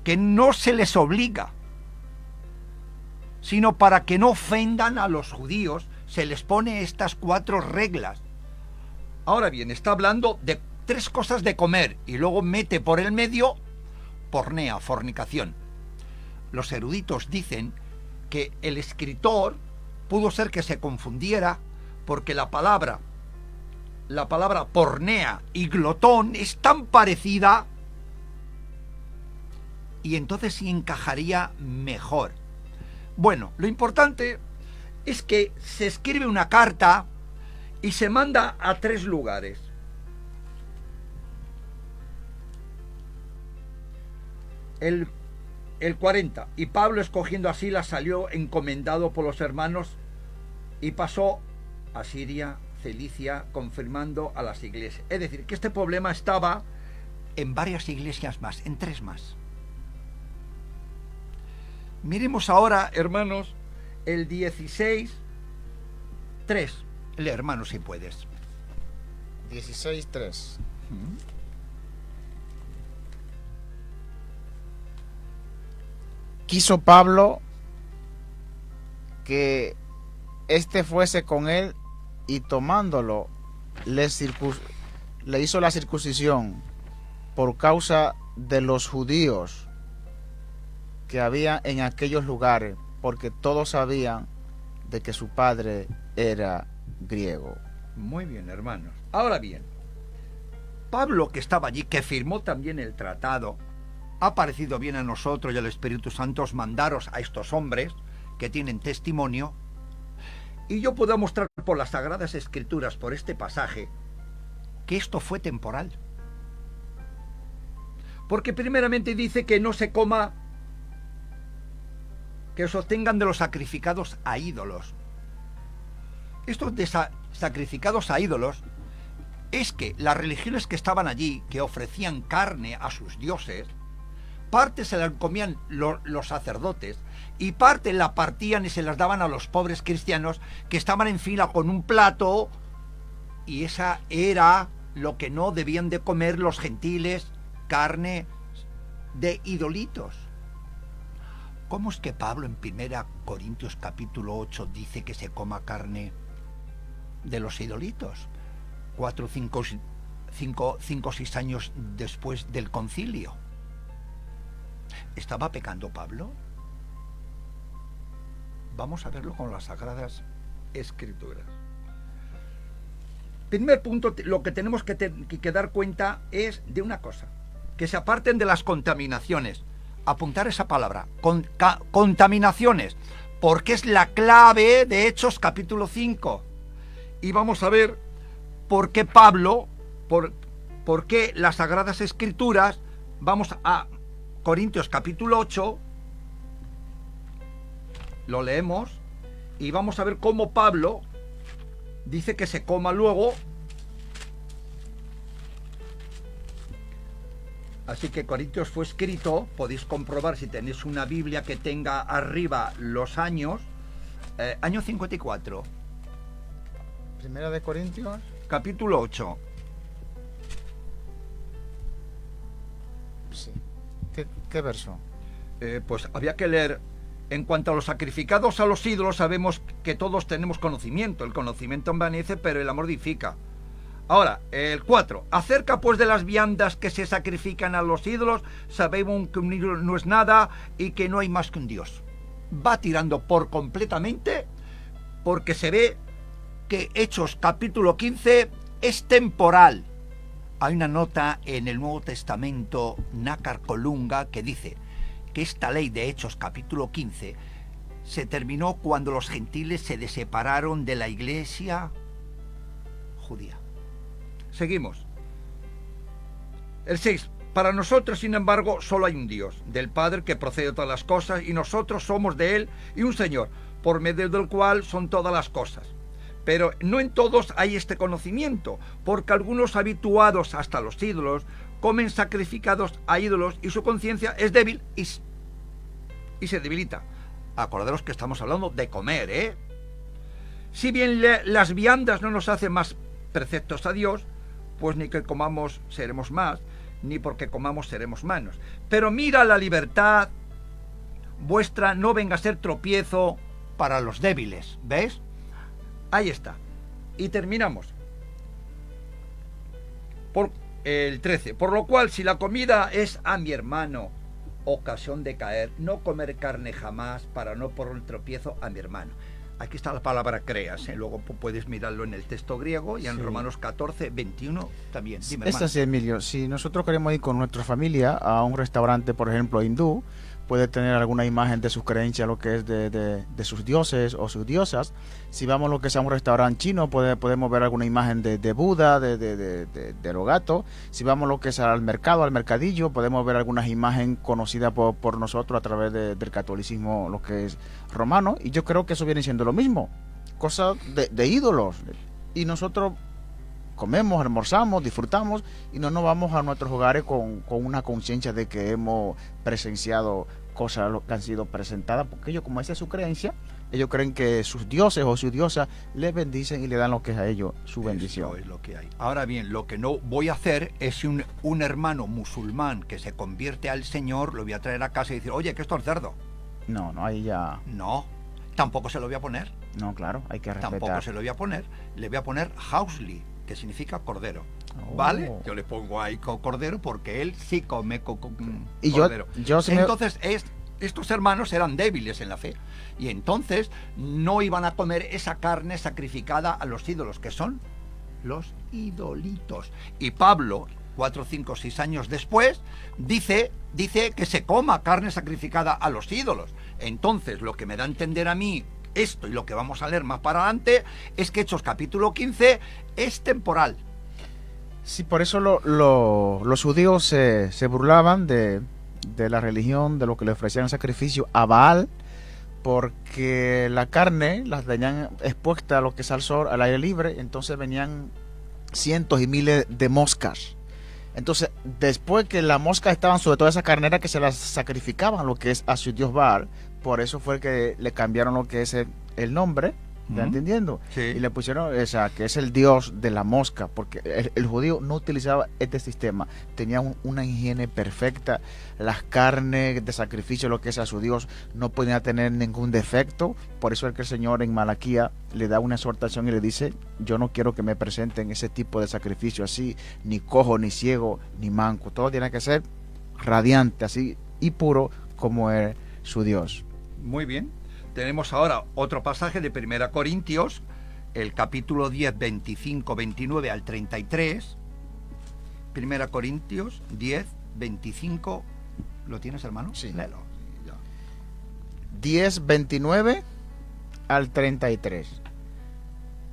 que no se les obliga, sino para que no ofendan a los judíos, se les pone estas 4 reglas. Ahora bien, está hablando de 3 cosas de comer y luego mete por el medio pornea, fornicación. Los eruditos dicen que el escritor pudo ser que se confundiera porque la palabra pornea y glotón es tan parecida, y entonces sí encajaría mejor. Bueno, lo importante es que se escribe una carta y se manda a 3 lugares. El 40, y Pablo, escogiendo a Silas, salió encomendado por los hermanos y pasó a Siria, Cilicia, confirmando a las iglesias. Es decir, que este problema estaba en varias iglesias más, en 3 más. Miremos ahora, hermanos, el 16, 3. Lee, hermano, si puedes. 16:3. Quiso Pablo que éste fuese con él, y tomándolo le hizo la circuncisión por causa de los judíos que había en aquellos lugares, porque todos sabían de que su padre era griego. Muy bien, hermanos. Ahora bien, Pablo, que estaba allí, que firmó también el tratado, ha parecido bien a nosotros y al Espíritu Santo mandaros a estos hombres que tienen testimonio, y yo puedo mostrar por las Sagradas Escrituras, por este pasaje, que esto fue temporal. Porque primeramente dice que no se coma, que se obtengan de los sacrificados a ídolos. Estos sacrificados a ídolos es que las religiones que estaban allí, que ofrecían carne a sus dioses, parte se la comían los sacerdotes y parte la partían y se las daban a los pobres cristianos que estaban en fila con un plato, y esa era lo que no debían de comer los gentiles, carne de idolitos. ¿Cómo es que Pablo en 1 Corintios capítulo 8 dice que se coma carne de los idolitos? 5 o 6 años después del concilio. ¿Estaba pecando Pablo? Vamos a verlo con las Sagradas Escrituras. Primer punto, lo que tenemos que dar cuenta es de una cosa, que se aparten de las contaminaciones. Apuntar esa palabra, contaminaciones, porque es la clave de Hechos capítulo 5. Y vamos a ver por qué Pablo, por qué las Sagradas Escrituras. Vamos a Corintios capítulo 8, lo leemos, y vamos a ver cómo Pablo dice que se coma luego. Así que Corintios fue escrito, podéis comprobar si tenéis una Biblia que tenga arriba los años, año 54. Primera de Corintios. Capítulo 8. Sí. ¿Qué verso? Pues había que leer. En cuanto a los sacrificados a los ídolos, sabemos que todos tenemos conocimiento. El conocimiento envanece, pero el amor edifica. Ahora, el 4. Acerca pues de las viandas que se sacrifican a los ídolos, sabemos que un ídolo no es nada y que no hay más que un Dios. Va tirando por completamente, porque se ve que Hechos capítulo 15 es temporal. Hay una nota en el Nuevo Testamento, Nácar Colunga, que dice que esta ley de Hechos capítulo 15 se terminó cuando los gentiles se separaron de la iglesia judía. Seguimos. El 6. Para nosotros, sin embargo, solo hay un Dios, del Padre que procede de todas las cosas, y nosotros somos de Él, y un Señor, por medio del cual son todas las cosas. Pero no en todos hay este conocimiento, porque algunos habituados hasta los ídolos comen sacrificados a ídolos y su conciencia es débil y se debilita. Acordaros que estamos hablando de comer, ¿eh? Si bien las viandas no nos hacen más preceptos a Dios, pues ni que comamos seremos más, ni porque comamos seremos menos. Pero mira la libertad vuestra no venga a ser tropiezo para los débiles, ¿ves? Ahí está. Y terminamos. Por el 13. Por lo cual, si la comida es a mi hermano ocasión de caer, no comer carne jamás para no poner tropiezo a mi hermano. Aquí está la palabra creas, ¿eh? Luego puedes mirarlo en el texto griego y en Romanos 14, 21 también. Dime, Esta sí, Emilio. Si nosotros queremos ir con nuestra familia a un restaurante, por ejemplo, hindú, puede tener alguna imagen de sus creencias, lo que es de sus dioses o sus diosas. Si vamos a lo que sea un restaurante chino, podemos ver alguna imagen de Buda, de los gatos. Si vamos a lo que es al mercado, al mercadillo, podemos ver algunas imágenes conocidas por nosotros a través del catolicismo, lo que es romano. Y yo creo que eso viene siendo lo mismo, cosas de ídolos. Y nosotros comemos, almorzamos, disfrutamos y no nos vamos a nuestros hogares con una conciencia de que hemos presenciado cosas que han sido presentadas, porque ellos, como esa es su creencia, ellos creen que sus dioses o sus diosas les bendicen y le dan lo que es a ellos su bendición. Eso es lo que hay. Ahora bien, lo que no voy a hacer es si un hermano musulmán que se convierte al Señor, lo voy a traer a casa y decir, oye, que esto es cerdo. No, ahí ya... No, tampoco se lo voy a poner. No, claro, hay que respetar. Tampoco se lo voy a poner. Le voy a poner Hausli, que significa cordero. ¿Vale? Yo le pongo ahí cordero porque él sí come y cordero. Entonces, estos hermanos eran débiles en la fe. Y entonces no iban a comer esa carne sacrificada a los ídolos, que son los idolitos. Y Pablo, 4, 5, 6 años después, dice que se coma carne sacrificada a los ídolos. Entonces, lo que me da a entender a mí esto y lo que vamos a leer más para adelante es que Hechos capítulo 15 es temporal. Sí, por eso los judíos se burlaban de la religión, de lo que le ofrecían sacrificio a Baal, porque la carne las tenían expuesta a lo que es al sol, al aire libre, entonces venían cientos y miles de moscas. Entonces, después que las moscas estaban sobre toda esa carnera que se las sacrificaban, lo que es a su dios Baal, por eso fue que le cambiaron lo que es el nombre, ¿está entendiendo? Sí. Y le pusieron esa, que es el dios de la mosca, porque el judío no utilizaba este sistema, tenía una higiene perfecta, las carnes de sacrificio, lo que es a su dios, no podía tener ningún defecto. Por eso es que el Señor en Malaquía le da una exhortación y le dice, yo no quiero que me presenten ese tipo de sacrificio así, ni cojo, ni ciego, ni manco, todo tiene que ser radiante, así y puro como es su Dios. Muy bien. Tenemos ahora otro pasaje de 1 Corintios, el capítulo 10, 25, 29 al 33. 1 Corintios 10, 25. ¿Lo tienes, hermano? Sí. Léelo. 10, 29 al 33.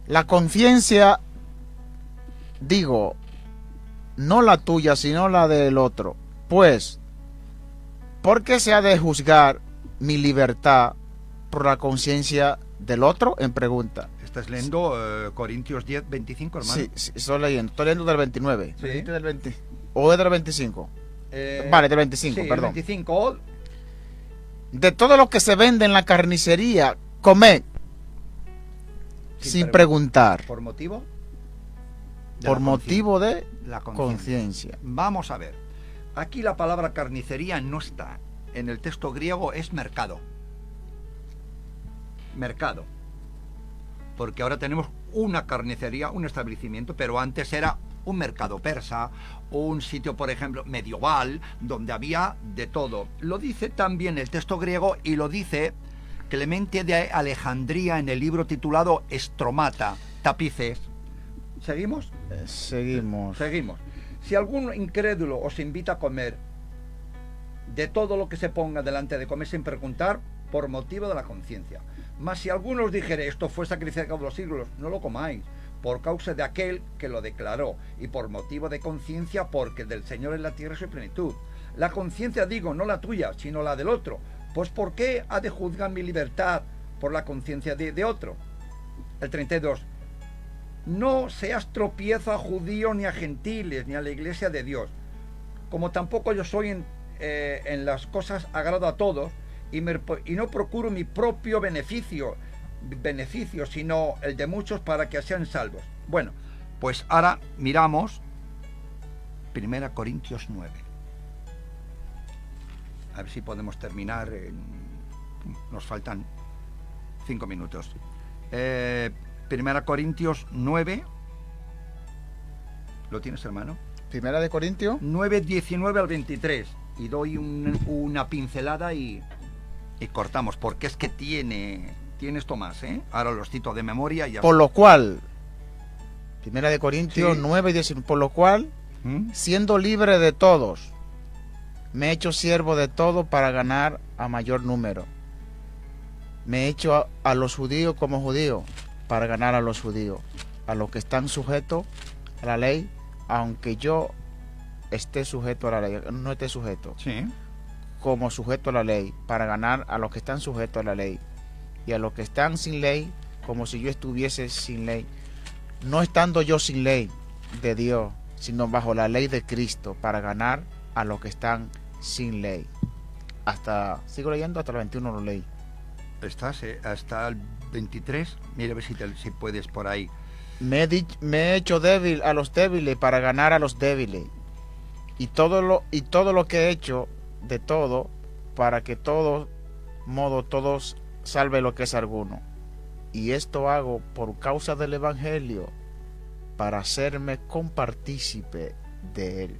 La conciencia, digo, no la tuya, sino la del otro. Pues, ¿por qué se ha de juzgar mi libertad por la conciencia del otro? En pregunta. ¿Estás leyendo Corintios 10, 25, hermano? Sí, estoy leyendo del 29. Sí. ¿Dijiste del 20? ¿O es del 25? Vale, del 25, sí, perdón. 25. De todo lo que se vende en la carnicería, comed sin preguntar. ¿Por motivo? Por motivo de la conciencia. Vamos a ver. Aquí la palabra carnicería no está. En el texto griego es mercado. Mercado. Porque ahora tenemos una carnicería, un establecimiento, pero antes era un mercado persa, un sitio, por ejemplo, medieval, donde había de todo. Lo dice también el texto griego y lo dice Clemente de Alejandría en el libro titulado Estromata, tapices. ¿Seguimos? Seguimos. Seguimos. Si algún incrédulo os invita a comer de todo lo que se ponga delante de comer sin preguntar, por motivo de la conciencia. Mas si alguno os dijere esto fue sacrificado de los siglos, no lo comáis, por causa de aquel que lo declaró, y por motivo de conciencia, porque del Señor es la tierra y su plenitud. La conciencia, digo, no la tuya, sino la del otro. Pues ¿por qué ha de juzgar mi libertad por la conciencia de otro? El 32. No seas tropiezo a judíos ni a gentiles, ni a la iglesia de Dios. Como tampoco yo soy en las cosas agrado a todos, y no procuro mi propio beneficio, sino el de muchos para que sean salvos. Bueno, pues ahora miramos 1 Corintios 9. A ver si podemos terminar. Nos faltan 5 minutos. 1 Corintios 9. ¿Lo tienes, hermano? Primera de Corintios 9, 19 al 23. Y doy una pincelada y cortamos, porque es que tiene esto más, ¿eh? Ahora los cito de memoria y ya. Por lo cual, Primera de Corintios Sí. 9 y 19, por lo cual, siendo libre de todos, me he hecho siervo de todo para ganar a mayor número. Me he hecho a los judíos como judíos para ganar a los judíos, a los que están sujetos a la ley, aunque yo esté sujeto a la ley, no esté sujeto, Sí. como sujeto a la ley, para ganar a los que están sujetos a la ley, y a los que están sin ley, como si yo estuviese sin ley, no estando yo sin ley de Dios, sino bajo la ley de Cristo, para ganar a los que están sin ley. Sigo leyendo hasta el 21 lo leí. Estás hasta el 23. Mira a ver si puedes por ahí. Me he hecho débil a los débiles para ganar a los débiles, y todo lo que he hecho de todo, para que todos salve lo que es alguno. Y esto hago por causa del Evangelio, para hacerme compartícipe de él.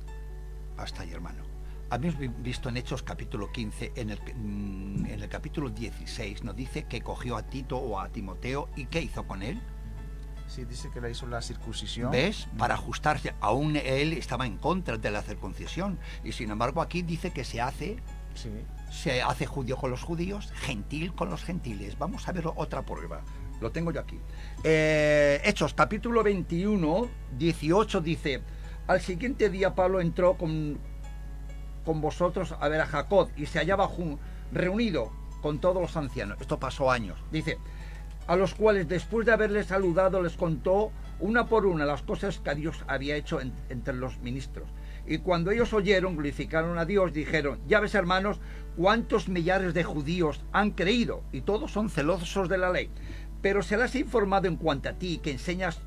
Hasta ahí, hermano. Habéis visto en Hechos capítulo 15, en el capítulo 16, nos dice que cogió a Tito o a Timoteo, ¿y qué hizo con él? Sí, dice que le hizo la circuncisión. ¿Ves? Para ajustarse. Aún él estaba en contra de la circuncisión. Y sin embargo aquí dice que se hace judío con los judíos, gentil con los gentiles. Vamos a ver otra prueba. Lo tengo yo aquí. Hechos, capítulo 21, 18 dice: al siguiente día Pablo entró con vosotros a ver a Jacob, y se hallaba reunido con todos los ancianos. Esto pasó años. Dice: a los cuales después de haberles saludado les contó una por una las cosas que Dios había hecho entre los ministros. Y cuando ellos oyeron, glorificaron a Dios, dijeron: ya ves, hermanos, cuántos millares de judíos han creído, y todos son celosos de la ley. Pero se les ha informado en cuanto a ti, que enseñas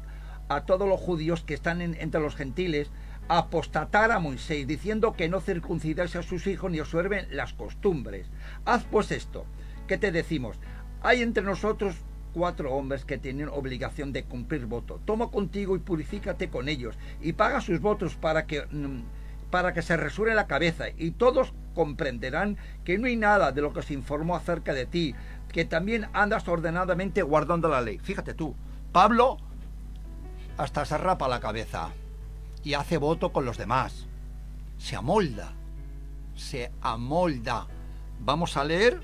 a todos los judíos que están entre los gentiles a apostatar a Moisés, diciendo que no circuncidáis a sus hijos ni observen las costumbres. Haz pues esto, ¿qué te decimos? Hay entre nosotros 4 hombres que tienen obligación de cumplir voto. Toma contigo y purifícate con ellos, y paga sus votos para que para que se resure la cabeza, y todos comprenderán que no hay nada de lo que se informó acerca de ti, que también andas ordenadamente guardando la ley. Fíjate tú, Pablo hasta se rapa la cabeza y hace voto con los demás. Se amolda. Vamos a leer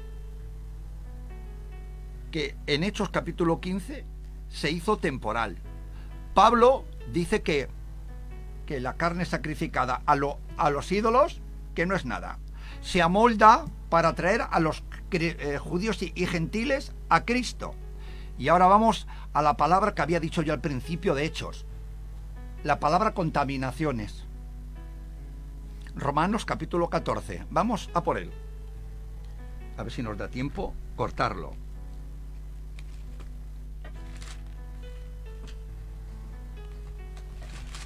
que en Hechos capítulo 15 se hizo temporal. Pablo dice que la carne sacrificada a los ídolos, que no es nada. Se amolda para traer a los judíos y gentiles a Cristo. Y ahora vamos a la palabra que había dicho yo al principio de Hechos. La palabra contaminaciones. Romanos capítulo 14. Vamos a por él. A ver si nos da tiempo cortarlo.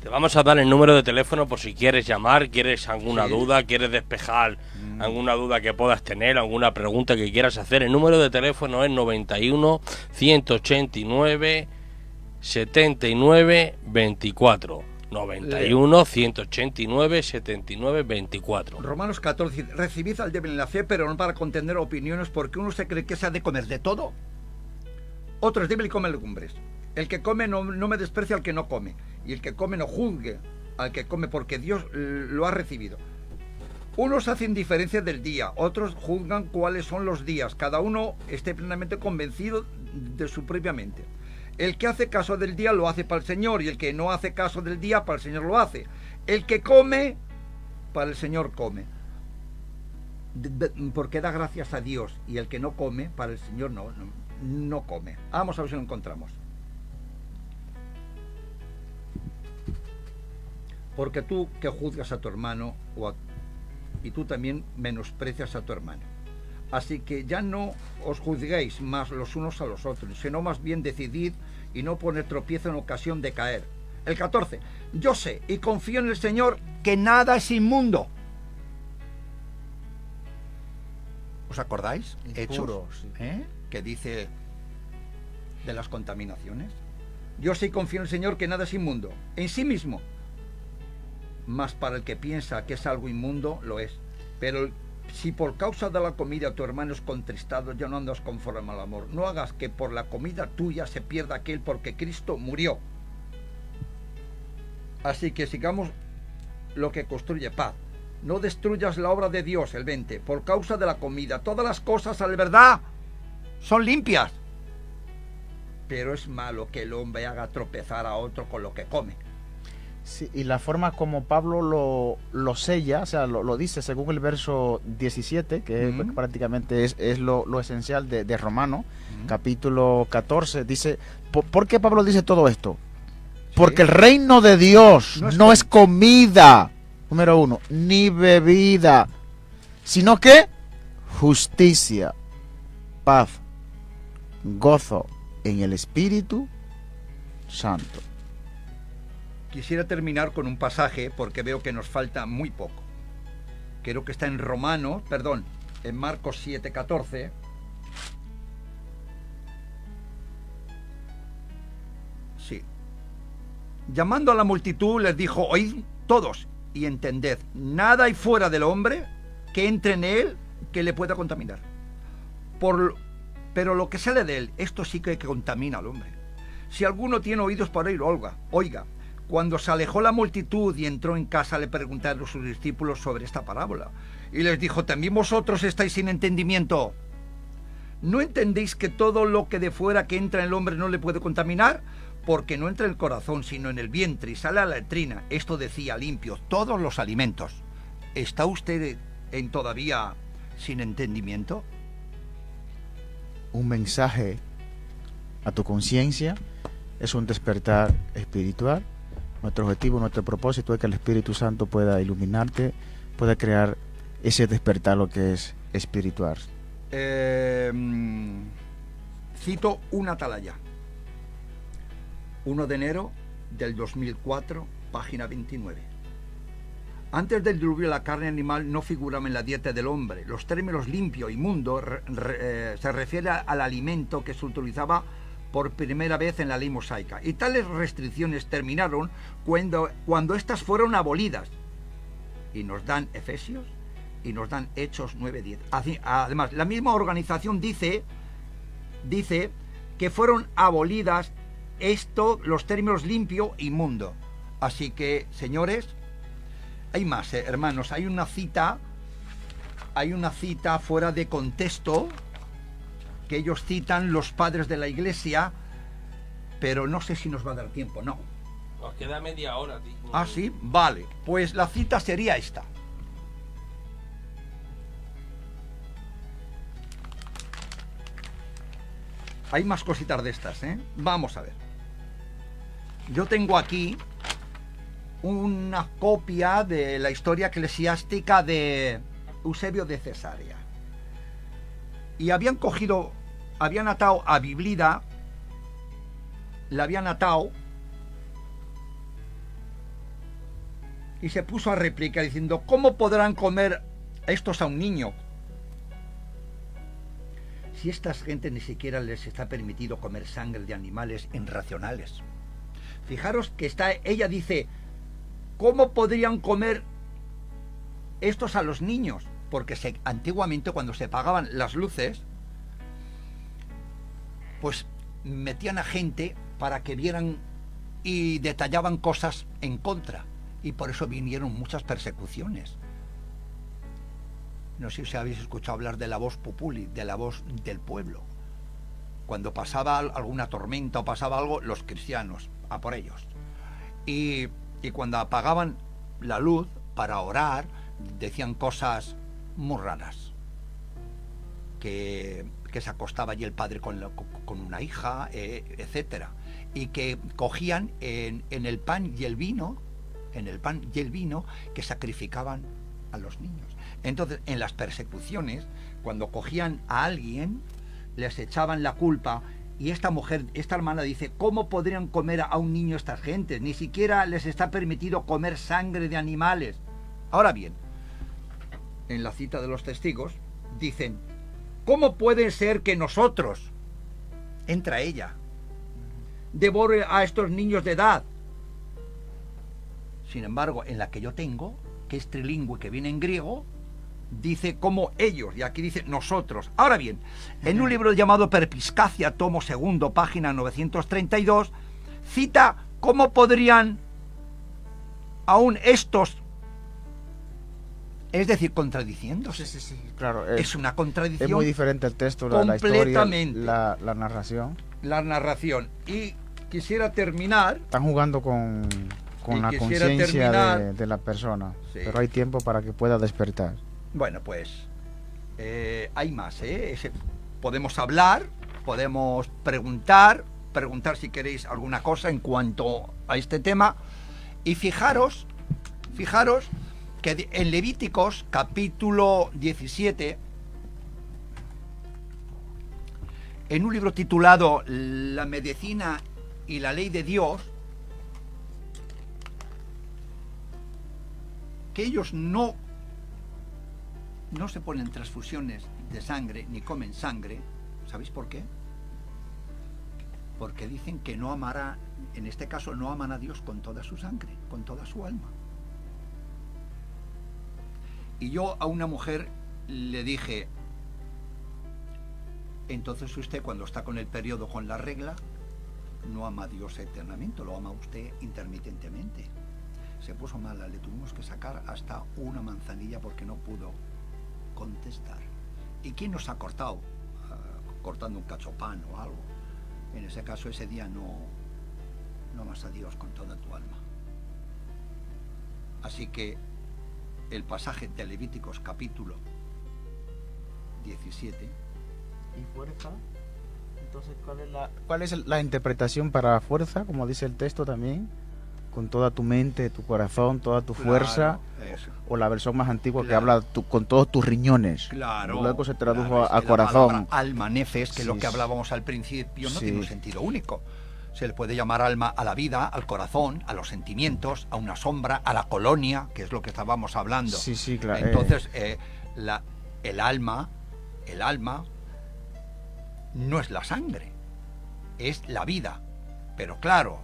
Te vamos a dar el número de teléfono por si quieres llamar, quieres alguna duda, quieres despejar alguna duda que puedas tener, alguna pregunta que quieras hacer. El número de teléfono es 91 189 79 24. 91 189 79 24. Romanos 14. Recibid al débil en la fe, pero no para contender opiniones, porque uno se cree que se ha de comer de todo. Otro es débil y come legumbres. El que come no me desprecia al que no come, y el que come no juzgue al que come, porque Dios lo ha recibido. Unos hacen diferencia del día, otros juzgan cuáles son los días. Cada uno esté plenamente convencido de su propia mente. El que hace caso del día lo hace para el Señor, y el que no hace caso del día para el Señor lo hace. El que come, para el Señor come, porque da gracias a Dios, y el que no come, para el Señor no come. Vamos a ver si lo encontramos. Porque tú que juzgas a tu hermano, y tú también menosprecias a tu hermano. Así que ya no os juzguéis más los unos a los otros, sino más bien decidid y no poner tropiezo en ocasión de caer. El 14. Yo sé y confío en el Señor que nada es inmundo. ¿Os acordáis? Hechos, sí. Que dice de las contaminaciones. Yo sé y confío en el Señor que nada es inmundo en sí mismo, mas para el que piensa que es algo inmundo, lo es. Pero si por causa de la comida tu hermano es contristado, ya no andas conforme al amor. No hagas que por la comida tuya se pierda aquel porque Cristo murió. Así que sigamos lo que construye paz. No destruyas la obra de Dios, el 20, por causa de la comida. Todas las cosas, a la verdad, son limpias. Pero es malo que el hombre haga tropezar a otro con lo que come. Sí, y la forma como Pablo lo sella, o sea, lo dice según el verso 17, que prácticamente es lo esencial de Romano, capítulo 14, dice, ¿por qué Pablo dice todo esto? Porque el reino de Dios no es comida, número 1, ni bebida, sino que justicia, paz, gozo en el Espíritu Santo. Quisiera terminar con un pasaje porque veo que nos falta muy poco. Creo que está en en Marcos 7:14. Sí. Llamando a la multitud les dijo: oíd todos y entended, nada hay fuera del hombre que entre en él que le pueda contaminar. Pero lo que sale de él, esto sí que contamina al hombre. Si alguno tiene oídos para oír, oiga. Cuando se alejó la multitud y entró en casa, le preguntaron a sus discípulos sobre esta parábola. Y les dijo: ¿también vosotros estáis sin entendimiento? ¿No entendéis que todo lo que de fuera que entra en el hombre no le puede contaminar? Porque no entra en el corazón, sino en el vientre y sale a la letrina. Esto decía limpio todos los alimentos. ¿Está usted todavía sin entendimiento? Un mensaje a tu conciencia es un despertar espiritual. Nuestro objetivo, nuestro propósito es que el Espíritu Santo pueda iluminarte, pueda crear ese despertar lo que es espiritual. Cito una atalaya. 1 de enero del 2004, página 29. Antes del diluvio, la carne animal no figuraba en la dieta del hombre. Los términos limpio y mundo se refiere al alimento que se utilizaba por primera vez en la ley mosaica, y tales restricciones terminaron cuando éstas fueron abolidas, y nos dan Efesios y nos dan Hechos 9:10. Además, la misma organización dice que fueron abolidas los términos limpio y inmundo. Así que, señores, hay más, hermanos, hay una cita fuera de contexto que ellos citan los padres de la Iglesia, pero no sé si nos va a dar tiempo, no. Nos queda media hora, tío. Ah, sí, vale. Pues la cita sería esta. Hay más cositas de estas, ¿eh? Vamos a ver. Yo tengo aquí una copia de la historia eclesiástica de Eusebio de Cesarea. Y habían atado a Biblida, la habían atado y se puso a replicar diciendo: ¿cómo podrán comer estos a un niño? Si estas gentes ni siquiera les está permitido comer sangre de animales irracionales. Fijaros que ella dice: ¿cómo podrían comer estos a los niños? Porque antiguamente, cuando se apagaban las luces, pues metían a gente para que vieran y detallaban cosas en contra. Y por eso vinieron muchas persecuciones. No sé si habéis escuchado hablar de la voz populi, de la voz del pueblo. Cuando pasaba alguna tormenta o pasaba algo, los cristianos, a por ellos. Y cuando apagaban la luz para orar, decían cosas muy raras. Que se acostaba allí el padre con una hija, etcétera. Y que cogían en el pan y el vino, que sacrificaban a los niños. Entonces, en las persecuciones, cuando cogían a alguien, les echaban la culpa. Y esta hermana dice: ¿cómo podrían comer a un niño estas gentes? Ni siquiera les está permitido comer sangre de animales. Ahora bien, en la cita de los testigos, dicen: ¿cómo puede ser que nosotros, entra ella, devore a estos niños de edad? Sin embargo, en la que yo tengo, que es trilingüe, que viene en griego, dice como ellos, y aquí dice nosotros. Ahora bien, en un libro llamado Perpiscacia, tomo segundo, página 932, cita cómo podrían aún estos, es decir, contradiciéndose. Sí, claro. Es una contradicción. Es muy diferente el texto, completamente. la historia, la narración. La narración. Y quisiera terminar. Están jugando con la conciencia de la persona, sí. Pero hay tiempo para que pueda despertar. Bueno, pues hay más, podemos hablar, podemos preguntar si queréis alguna cosa en cuanto a este tema. Y fijaros que en Levíticos capítulo 17, en un libro titulado La medicina y la ley de Dios, que ellos no se ponen transfusiones de sangre ni comen sangre. ¿Sabéis por qué? Porque dicen que no amará, en este caso no aman a Dios con toda su sangre, con toda su alma. Y yo a una mujer le dije: entonces usted, cuando está con el periodo, con la regla, no ama a Dios eternamente, lo ama usted intermitentemente. Se puso mala, le tuvimos que sacar hasta una manzanilla porque no pudo contestar. ¿Y quién nos ha cortado? Cortando un cachopán o algo. En ese caso, ese día no amas a Dios con toda tu alma. Así que el pasaje de Levíticos capítulo 17. ¿Y fuerza? Entonces, ¿cuál es la interpretación para fuerza? Como dice el texto también. Con toda tu mente, tu corazón, toda tu fuerza, eso. O la versión más antigua que habla con todos tus riñones. Claro. Luego se tradujo a corazón. Alma, nefes, que es lo que hablábamos al principio, no tiene un sentido único. Se le puede llamar alma a la vida, al corazón, a los sentimientos, a una sombra, a la colonia, que es lo que estábamos hablando. Sí, claro. Entonces, el alma no es la sangre, es la vida. Pero claro,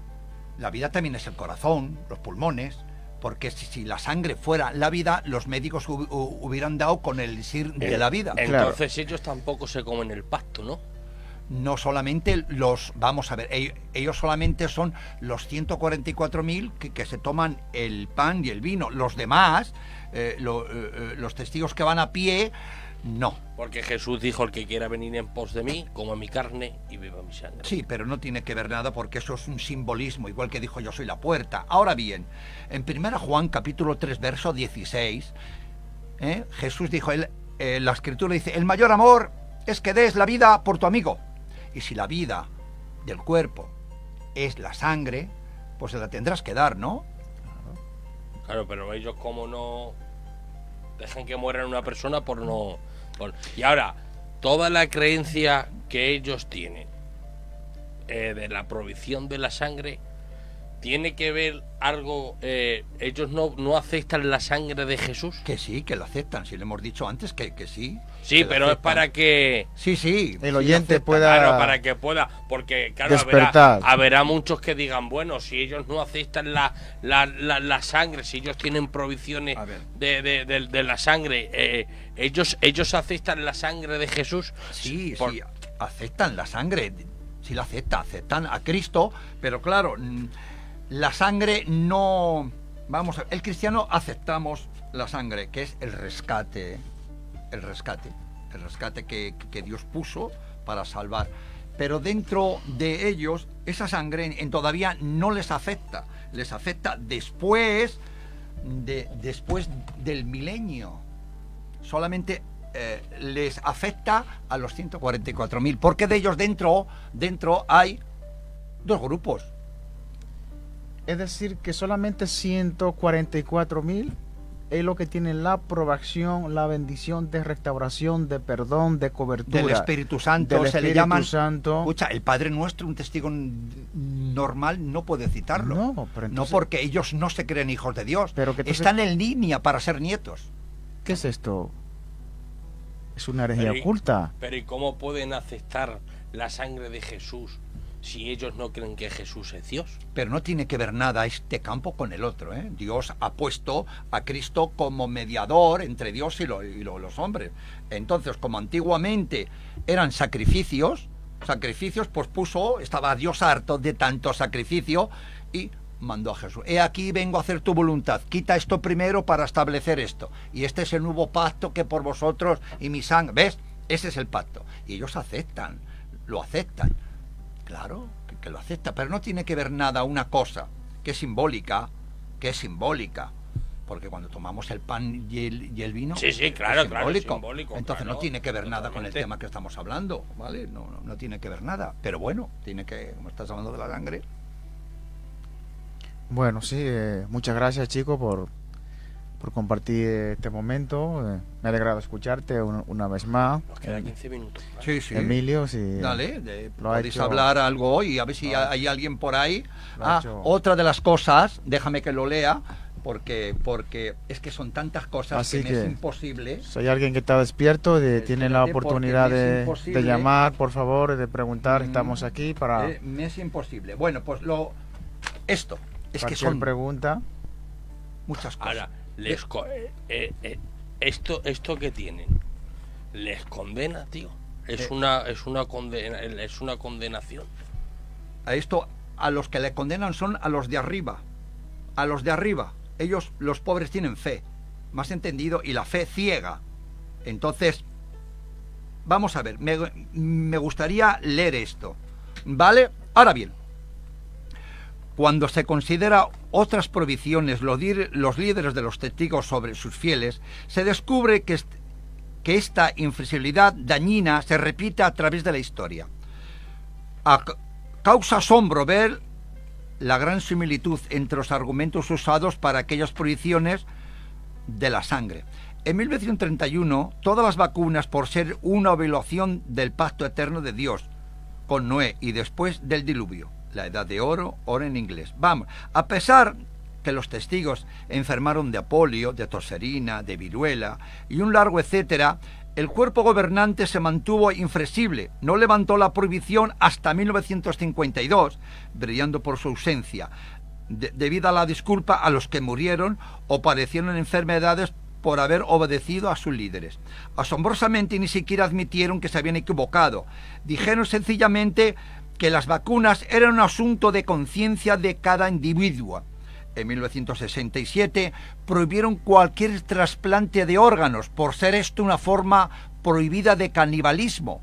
la vida también es el corazón, los pulmones, porque si la sangre fuera la vida, los médicos hubieran dado con el elixir de la vida. Entonces ellos tampoco se comen el pasto, ¿no? No solamente vamos a ver, ellos solamente son los 144.000 que se toman el pan y el vino. Los demás, los testigos que van a pie, no. Porque Jesús dijo: el que quiera venir en pos de mí, coma mi carne y beba mi sangre. Sí, pero no tiene que ver nada, porque eso es un simbolismo, igual que dijo: yo soy la puerta. Ahora bien, en 1 Juan capítulo 3 verso 16, Jesús dijo, la escritura dice: el mayor amor es que des la vida por tu amigo. Y si la vida del cuerpo es la sangre, pues se la tendrás que dar, ¿no? Claro, pero ellos como no dejan que muera una persona por no... Y ahora, toda la creencia que ellos tienen de la provisión de la sangre, ¿tiene que ver algo? ¿Ellos no aceptan la sangre de Jesús? Que sí, que lo aceptan, si le hemos dicho antes que sí. Sí, pero es para que... Sí, el oyente pueda... Claro, para que pueda, porque claro, habrá muchos que digan, bueno, si ellos no aceptan la sangre, si ellos tienen provisiones de la sangre, ellos aceptan la sangre de Jesús. Sí, aceptan la sangre, sí la aceptan a Cristo, pero claro, la sangre no... Vamos a ver, el cristiano aceptamos la sangre, que es el rescate que Dios puso para salvar. Pero dentro de ellos, esa sangre todavía no les afecta. Les afecta después del milenio. Solamente les afecta a los 144.000, porque de ellos dentro hay dos grupos. Es decir, que solamente 144.000 es lo que tiene la aprobación, la bendición de restauración, de perdón, de cobertura. Del Espíritu Santo. Del Espíritu le llaman Santo. Escucha, el Padre Nuestro, un testigo normal no puede citarlo. No, pero entonces, no, porque ellos no se creen hijos de Dios. Pero que entonces, están en línea para ser nietos. ¿Qué es esto? Es una herejía oculta. Pero ¿y cómo pueden aceptar la sangre de Jesús si ellos no creen que Jesús es Dios? Pero no tiene que ver nada este campo con el otro, ¿eh? Dios ha puesto a Cristo como mediador entre Dios y los hombres. Entonces, como antiguamente eran sacrificios, pues estaba Dios harto de tanto sacrificio y mandó a Jesús. He aquí vengo a hacer tu voluntad. Quita esto primero para establecer esto. Y este es el nuevo pacto que por vosotros y mi sangre. ¿Ves? Ese es el pacto. Y ellos lo aceptan. Claro, que lo acepta, pero no tiene que ver nada una cosa que es simbólica, porque cuando tomamos el pan y el vino, sí, claro, es simbólico. claro, Entonces no tiene que ver totalmente. nada con el tema que estamos hablando, ¿vale? No tiene que ver nada, pero bueno, como estás hablando de la sangre. Bueno, sí, muchas gracias, chicos, por compartir este momento. Me ha alegrado escucharte una vez más. Nos quedan 15 minutos. Sí. Emilio, sí. Dale, podéis hablar algo hoy, a ver si hay alguien por ahí. Otra de las cosas, déjame que lo lea, porque es que son tantas cosas. Así que me es imposible. Si hay alguien que está despierto, tiene la oportunidad de llamar, por favor, de preguntar. Estamos aquí para... me es imposible. Bueno, pues esto, es que son pregunta. Muchas cosas. Ahora, esto que tienen les condena, tío. Es una condenación. A esto, a los que le condenan son a los de arriba. Ellos, los pobres, tienen fe, más entendido, y la fe ciega. Entonces, vamos a ver, me gustaría leer esto, ¿vale? Ahora bien, cuando se considera otras provisiones, los líderes de los testigos sobre sus fieles, se descubre que esta inflexibilidad dañina se repite a través de la historia. Causa asombro ver la gran similitud entre los argumentos usados para aquellas prohibiciones de la sangre. En 1931, todas las vacunas, por ser una violación del pacto eterno de Dios con Noé y después del diluvio, la edad de oro en inglés. Vamos, a pesar que los testigos enfermaron de polio, de tosferina, de viruela y un largo etcétera, el cuerpo gobernante se mantuvo inflexible, no levantó la prohibición hasta 1952, brillando por su ausencia. debida la disculpa a los que murieron o padecieron enfermedades por haber obedecido a sus líderes. Asombrosamente ni siquiera admitieron que se habían equivocado. Dijeron sencillamente que las vacunas eran un asunto de conciencia de cada individuo. En 1967 prohibieron cualquier trasplante de órganos por ser esto una forma prohibida de canibalismo.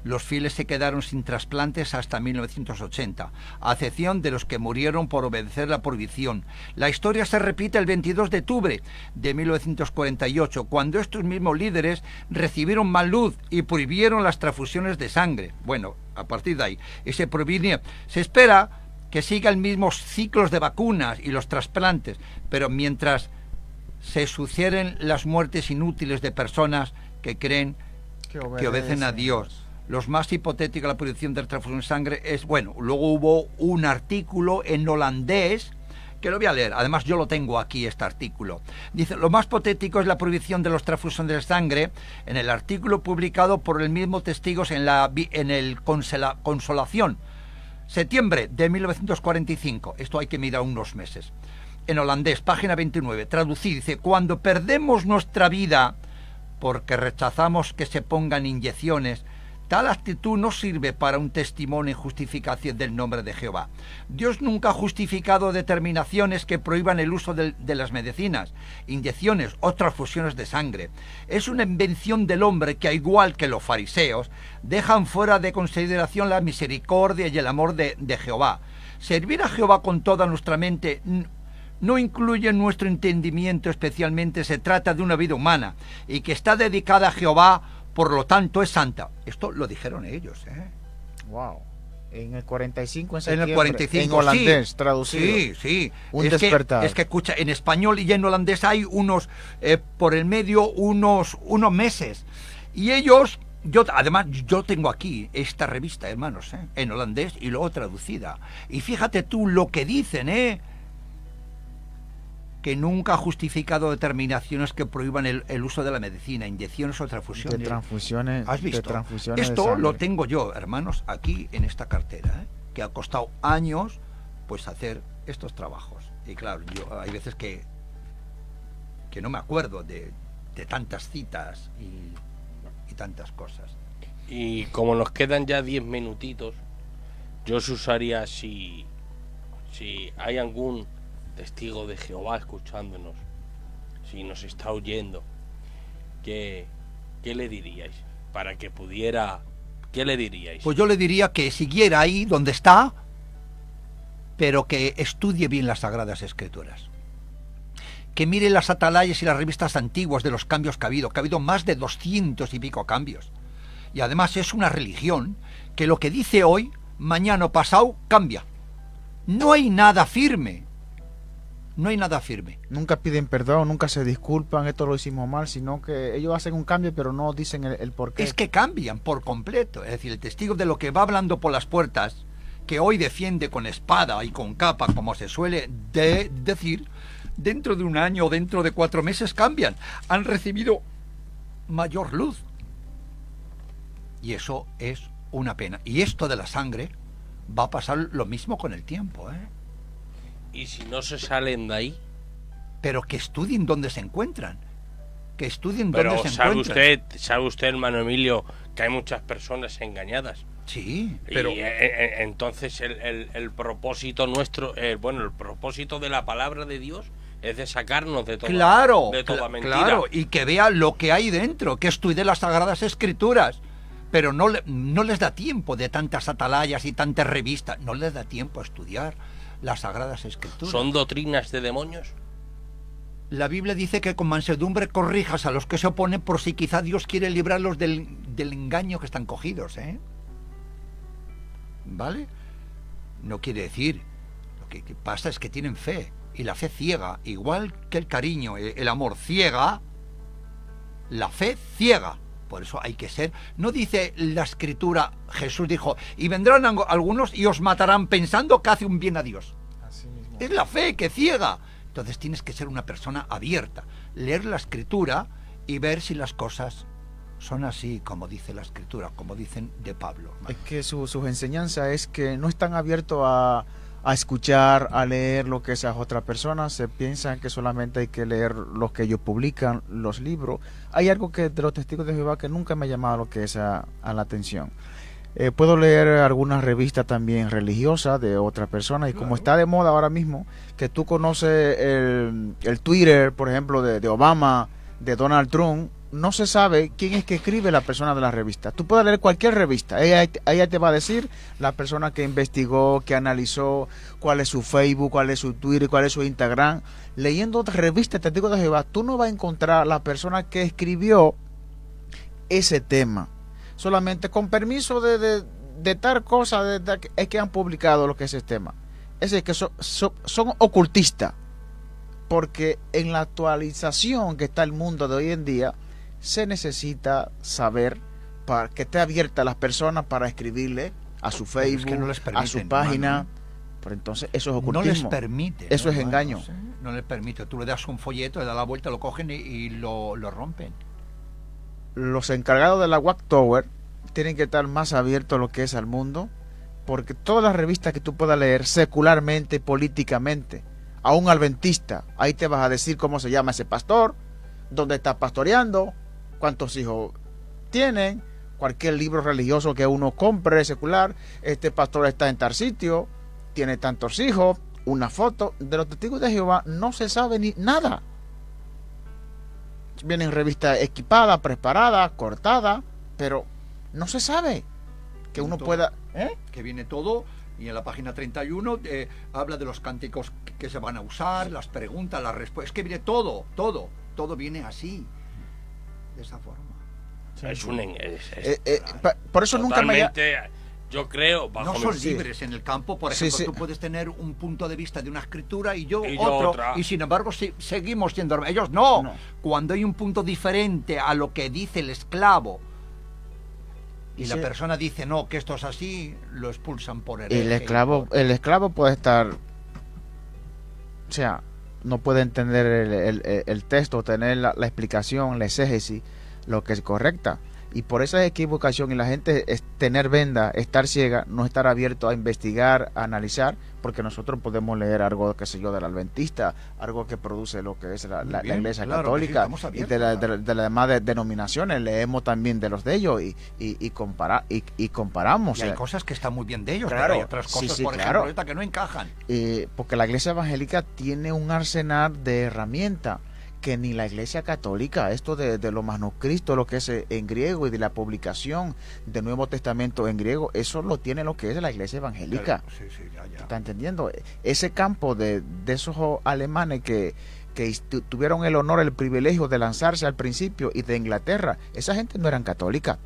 Los fieles se quedaron sin trasplantes hasta 1980, a excepción de los que murieron por obedecer la prohibición. La historia se repite el 22 de octubre de 1948, cuando estos mismos líderes recibieron más luz y prohibieron las transfusiones de sangre. Bueno, a partir de ahí, se espera que siga el mismo ciclos de vacunas y los trasplantes, pero mientras se suceden las muertes inútiles de personas que creen que obedecen a Dios. Los más hipotéticos de la prohibición de la transfusión de sangre es, bueno, luego hubo un artículo en holandés, que lo voy a leer, además yo lo tengo aquí, este artículo. Dice, lo más hipotético es la prohibición de las transfusiones de sangre, en el artículo publicado por el mismo Testigos en el Consolación, septiembre de 1945, esto hay que mirar unos meses. En holandés, página 29, traducir, dice, cuando perdemos nuestra vida porque rechazamos que se pongan inyecciones, tal actitud no sirve para un testimonio en justificación del nombre de Jehová. Dios nunca ha justificado determinaciones que prohíban el uso de las medicinas, inyecciones o transfusiones de sangre. Es una invención del hombre que, al igual que los fariseos, dejan fuera de consideración la misericordia y el amor de Jehová. Servir a Jehová con toda nuestra mente no incluye nuestro entendimiento, especialmente se trata de una vida humana y que está dedicada a Jehová, por lo tanto es santa. Esto lo dijeron ellos, ¿eh? Wow. En el 45 en el 45, en holandés, sí, traducido. Sí. Un despertar. Es que escucha, en español y en holandés hay unos, por el medio, unos meses. Y ellos, además, yo tengo aquí esta revista, hermanos, en holandés y luego traducida. Y fíjate tú lo que dicen, que nunca ha justificado determinaciones que prohíban el uso de la medicina, inyecciones o transfusiones. De transfusiones. ¿Has visto? De transfusiones Esto de sangre. lo tengo yo, hermanos, aquí en esta cartera, que ha costado años pues hacer estos trabajos. Y claro, yo hay veces que no me acuerdo de tantas citas y tantas cosas. Y como nos quedan ya 10 minutitos, yo os usaría, si hay algún testigo de Jehová escuchándonos, si nos está oyendo, ¿qué le diríais? Para que pudiera, ¿qué le diríais? Pues yo le diría que siguiera ahí donde está, pero que estudie bien las Sagradas Escrituras. Que mire las atalayas y las revistas antiguas de los cambios que ha habido más de 200 y pico cambios. Y además es una religión que lo que dice hoy, mañana o pasado, cambia. No hay nada firme. No hay nada firme. Nunca piden perdón, nunca se disculpan, esto lo hicimos mal, sino que ellos hacen un cambio, pero no dicen el por qué. Es que cambian por completo. Es decir, el testigo de lo que va hablando por las puertas, que hoy defiende con espada y con capa, como se suele decir, dentro de un año o dentro de 4 meses cambian. Han recibido mayor luz. Y eso es una pena. Y esto de la sangre va a pasar lo mismo con el tiempo, Y si no se salen de ahí. Pero que estudien dónde se encuentran. Que estudien Pero dónde se encuentran. ¿sabe usted, hermano Emilio, que hay muchas personas engañadas? Sí, pero Y entonces el propósito nuestro, el propósito de la palabra de Dios es de sacarnos de toda, toda mentira. Claro, y que vea lo que hay dentro, que estudie las Sagradas Escrituras. Pero no les da tiempo de tantas atalayas y tantas revistas. No les da tiempo a estudiar las Sagradas Escrituras. ¿Son doctrinas de demonios? La Biblia dice que con mansedumbre corrijas a los que se oponen, por si quizá Dios quiere librarlos del engaño que están cogidos, ¿Vale? No quiere decir. Lo que pasa es que tienen fe. Y la fe ciega. Igual que el cariño, el amor ciega, la fe ciega. Por eso hay que ser. No dice la Escritura, Jesús dijo, y vendrán algunos y os matarán pensando que hace un bien a Dios. Así mismo. Es la fe que ciega. Entonces tienes que ser una persona abierta, leer la Escritura y ver si las cosas son así como dice la Escritura, como dicen de Pablo. Es que sus enseñanzas es que no están abiertos a a escuchar, a leer lo que esas otras personas. Se piensan que solamente hay que leer lo que ellos publican, los libros. Hay algo que de los testigos de Jehová que nunca me ha llamado lo que es a la atención. Puedo leer algunas revistas también religiosas de otras personas, y como está de moda ahora mismo, que tú conoces el Twitter, por ejemplo, de Obama, de Donald Trump, no se sabe quién es que escribe la persona de la revista. Tú puedes leer cualquier revista, ella te va a decir la persona que investigó, que analizó, cuál es su Facebook, cuál es su Twitter, cuál es su Instagram. Leyendo otra revista, Testigos de Jehová, tú no vas a encontrar la persona que escribió ese tema. Solamente con permiso de tal cosa, es que han publicado lo que es ese tema. Es decir, que son ocultistas, porque en la actualización que está el mundo de hoy en día, se necesita saber para que esté abierta a las personas para escribirle a su Facebook, que no les permiten, a su página. hermano. Pero entonces eso es ocultismo. No les permite. Eso ¿no, es hermano? engaño. Sí, no les permite. Tú le das un folleto, le das la vuelta, lo cogen y lo rompen. Los encargados de la Watchtower tienen que estar más abiertos a lo que es al mundo, porque todas las revistas que tú puedas leer secularmente, políticamente, a un adventista, ahí te vas a decir cómo se llama ese pastor, dónde está pastoreando, cuántos hijos tienen, cualquier libro religioso que uno compre secular, este pastor está en tal sitio, tiene tantos hijos, una foto. De los testigos de Jehová no se sabe ni nada. Vienen revistas equipadas, preparadas, cortadas, pero no se sabe que uno pueda... Que viene todo, y en la página 31 habla de los cánticos que se van a usar, las preguntas, las respuestas. Es que viene todo viene así, de esa forma. Es un... por eso nunca me... Yo creo... No son libres en el campo, por ejemplo, tú puedes tener un punto de vista de una escritura y yo otro, y sin embargo seguimos siendo... Ellos no. Cuando hay un punto diferente a lo que dice el esclavo, y la persona dice no, que esto es así, lo expulsan por hereje. El esclavo puede estar... O sea, no puede entender el texto, tener la explicación, la exégesis, lo que es correcta. Y por esa equivocación, y la gente es tener venda, estar ciega, no estar abierto a investigar, a analizar, porque nosotros podemos leer algo, qué sé yo, del adventista, algo que produce lo que es la Iglesia Católica, sí, y de las demás denominaciones, leemos también de los de ellos y comparamos. Y hay cosas que están muy bien de ellos, claro, pero hay otras cosas, por ejemplo, que no encajan. Porque la Iglesia Evangélica tiene un arsenal de herramientas que ni la Iglesia Católica, esto de los manuscritos, lo que es en griego, y de la publicación del Nuevo Testamento en griego, eso lo tiene lo que es la Iglesia Evangélica. Claro, sí, ya. ¿Está entendiendo? Ese campo de esos alemanes que tuvieron el honor, el privilegio de lanzarse al principio, y de Inglaterra, esa gente no eran católica.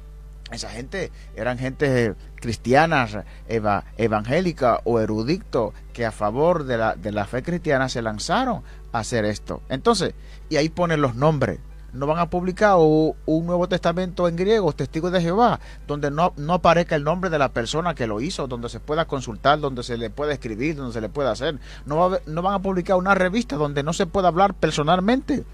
Esa gente eran gente cristianas, evangélica o erudito, que a favor de la fe cristiana se lanzaron a hacer esto. Entonces, y ahí ponen los nombres. No van a publicar un Nuevo Testamento en griego, Testigos de Jehová, donde no aparezca el nombre de la persona que lo hizo, donde se pueda consultar, donde se le pueda escribir, donde se le pueda hacer. No van a publicar una revista donde no se pueda hablar personalmente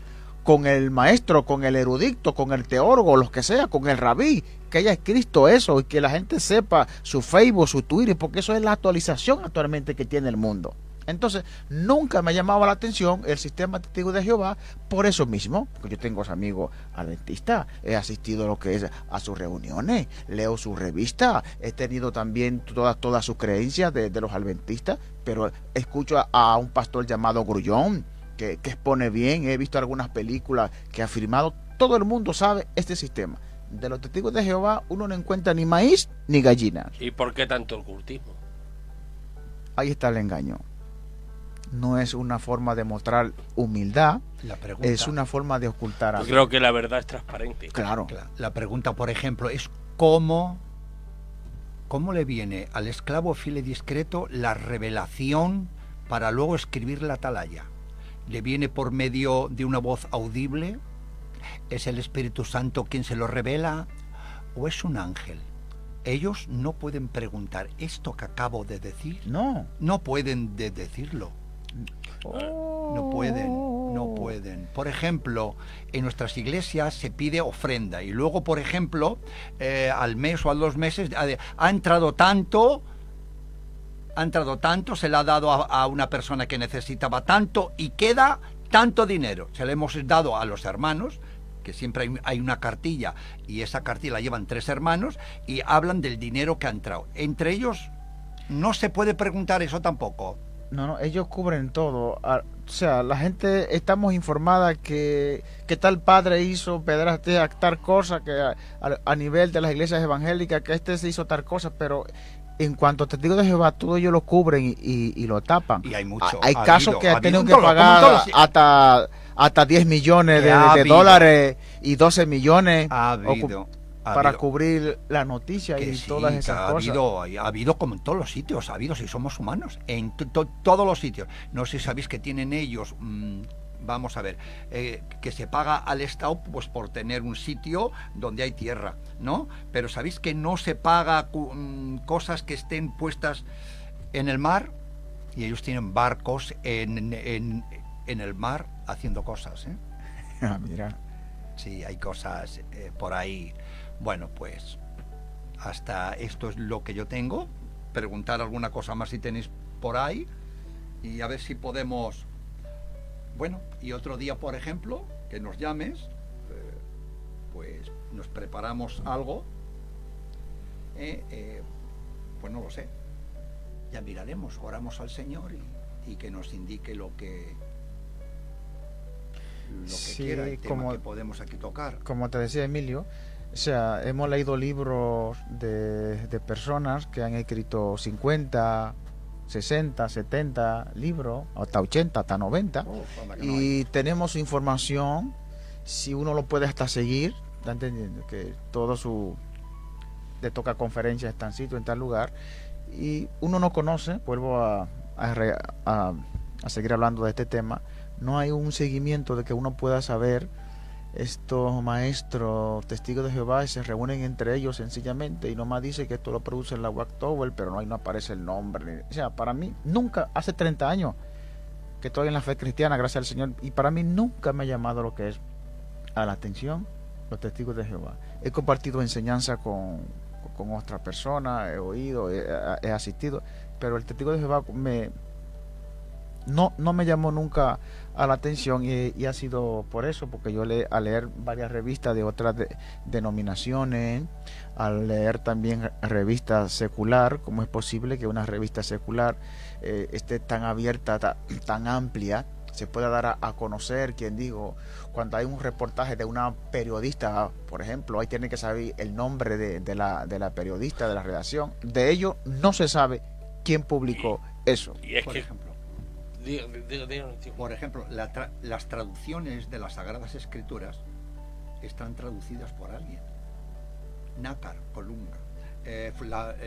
con el maestro, con el erudito, con el teólogo, los que sea, con el rabí, que haya escrito eso, y que la gente sepa su Facebook, su Twitter, porque eso es la actualización actualmente que tiene el mundo. Entonces, nunca me ha llamado la atención el sistema Testigos de Jehová por eso mismo, porque yo tengo amigos adventistas, he asistido a lo que es a sus reuniones, leo sus revistas, he tenido también todas sus creencias de los adventistas, pero escucho a un pastor llamado Grullón, que expone bien, he visto algunas películas que ha firmado. Todo el mundo sabe este sistema. De los Testigos de Jehová uno no encuentra ni maíz ni gallina. ¿Y por qué tanto ocultismo? Ahí está el engaño. No es una forma de mostrar humildad, es una forma de ocultar algo. Yo creo que la verdad es transparente. Claro. La pregunta, por ejemplo, es ¿cómo le viene al esclavo fiel y discreto la revelación para luego escribir la atalaya? ¿Le viene por medio de una voz audible? ¿Es el Espíritu Santo quien se lo revela? ¿O es un ángel? Ellos no pueden preguntar esto que acabo de decir. No pueden decirlo. No pueden. Por ejemplo, en nuestras iglesias se pide ofrenda y luego, por ejemplo, al mes o a 2 meses ha entrado tanto ha entrado tanto, se le ha dado a una persona que necesitaba tanto y queda tanto dinero. Se le hemos dado a los hermanos, que siempre hay una cartilla, y esa cartilla la llevan 3 hermanos y hablan del dinero que ha entrado. Entre ellos no se puede preguntar eso tampoco. No, ellos cubren todo. O sea, la gente estamos informada que tal padre hizo pedrastea, tal cosa, que a nivel de las iglesias evangélicas, que este se hizo tal cosa, pero en cuanto a testigos de Jehová, todo ellos lo cubren y lo tapan. Y hay mucho. Hay casos que han tenido que todo, pagar hasta 10 millones de dólares y 12 millones para cubrir la noticia y sí, todas esas cosas. Ha habido como en todos los sitios, ha habido, si somos humanos, en todos los sitios. No sé si sabéis que tienen ellos, vamos a ver, que se paga al Estado pues por tener un sitio donde hay tierra, ¿no? Pero sabéis que no se paga cosas que estén puestas en el mar, y ellos tienen barcos en el mar haciendo cosas, ¿eh? Mira. Sí, hay cosas por ahí. Bueno, pues hasta esto es lo que yo tengo. Preguntar alguna cosa más si tenéis por ahí y a ver si podemos. Bueno, y otro día, por ejemplo, que nos llames, pues nos preparamos algo. Pues no lo sé. Ya miraremos, oramos al Señor y que nos indique lo que sí, quiera, el tema que podemos aquí tocar. Como te decía Emilio, o sea, hemos leído libros de personas que han escrito 50, 60, 70 libros, hasta 80, hasta 90, y tenemos información, si uno lo puede hasta seguir, ¿está entendiendo? Que le toca conferencias en tal sitio, en tal lugar, y uno no conoce, vuelvo a seguir hablando de este tema, no hay un seguimiento de que uno pueda saber. Estos maestros, testigos de Jehová, se reúnen entre ellos sencillamente y nomás dice que esto lo produce la Watchtower, pero no aparece el nombre. O sea, para mí, nunca, hace 30 años que estoy en la fe cristiana, gracias al Señor, y para mí nunca me ha llamado lo que es a la atención los testigos de Jehová. He compartido enseñanza con otras personas, he oído, he asistido, pero el testigo de Jehová no me llamó nunca a la atención y ha sido por eso, porque yo al leer varias revistas de otras denominaciones, al leer también revistas secular, ¿cómo es posible que una revista secular esté tan abierta, tan amplia, se pueda dar a conocer? Quien digo, cuando hay un reportaje de una periodista, por ejemplo, ahí tiene que saber el nombre de la periodista, de la redacción. De ello no se sabe quién publicó eso. Y es por que, ejemplo, digo, por ejemplo, las traducciones de las Sagradas Escrituras están traducidas por alguien. Nácar, Colunga,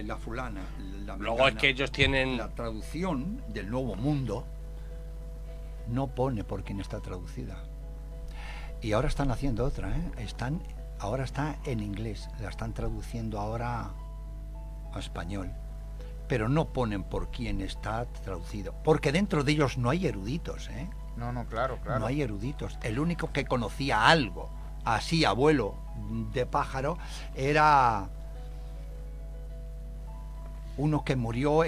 la fulana, la luego mengana. es que ellos tienen... La traducción del Nuevo Mundo no pone por quién está traducida. Y ahora están haciendo otra, ahora está en inglés, la están traduciendo ahora a español. Pero no ponen por quién está traducido, porque dentro de ellos no hay eruditos, No, claro. No hay eruditos. El único que conocía algo, así, abuelo de pájaro, era uno que murió,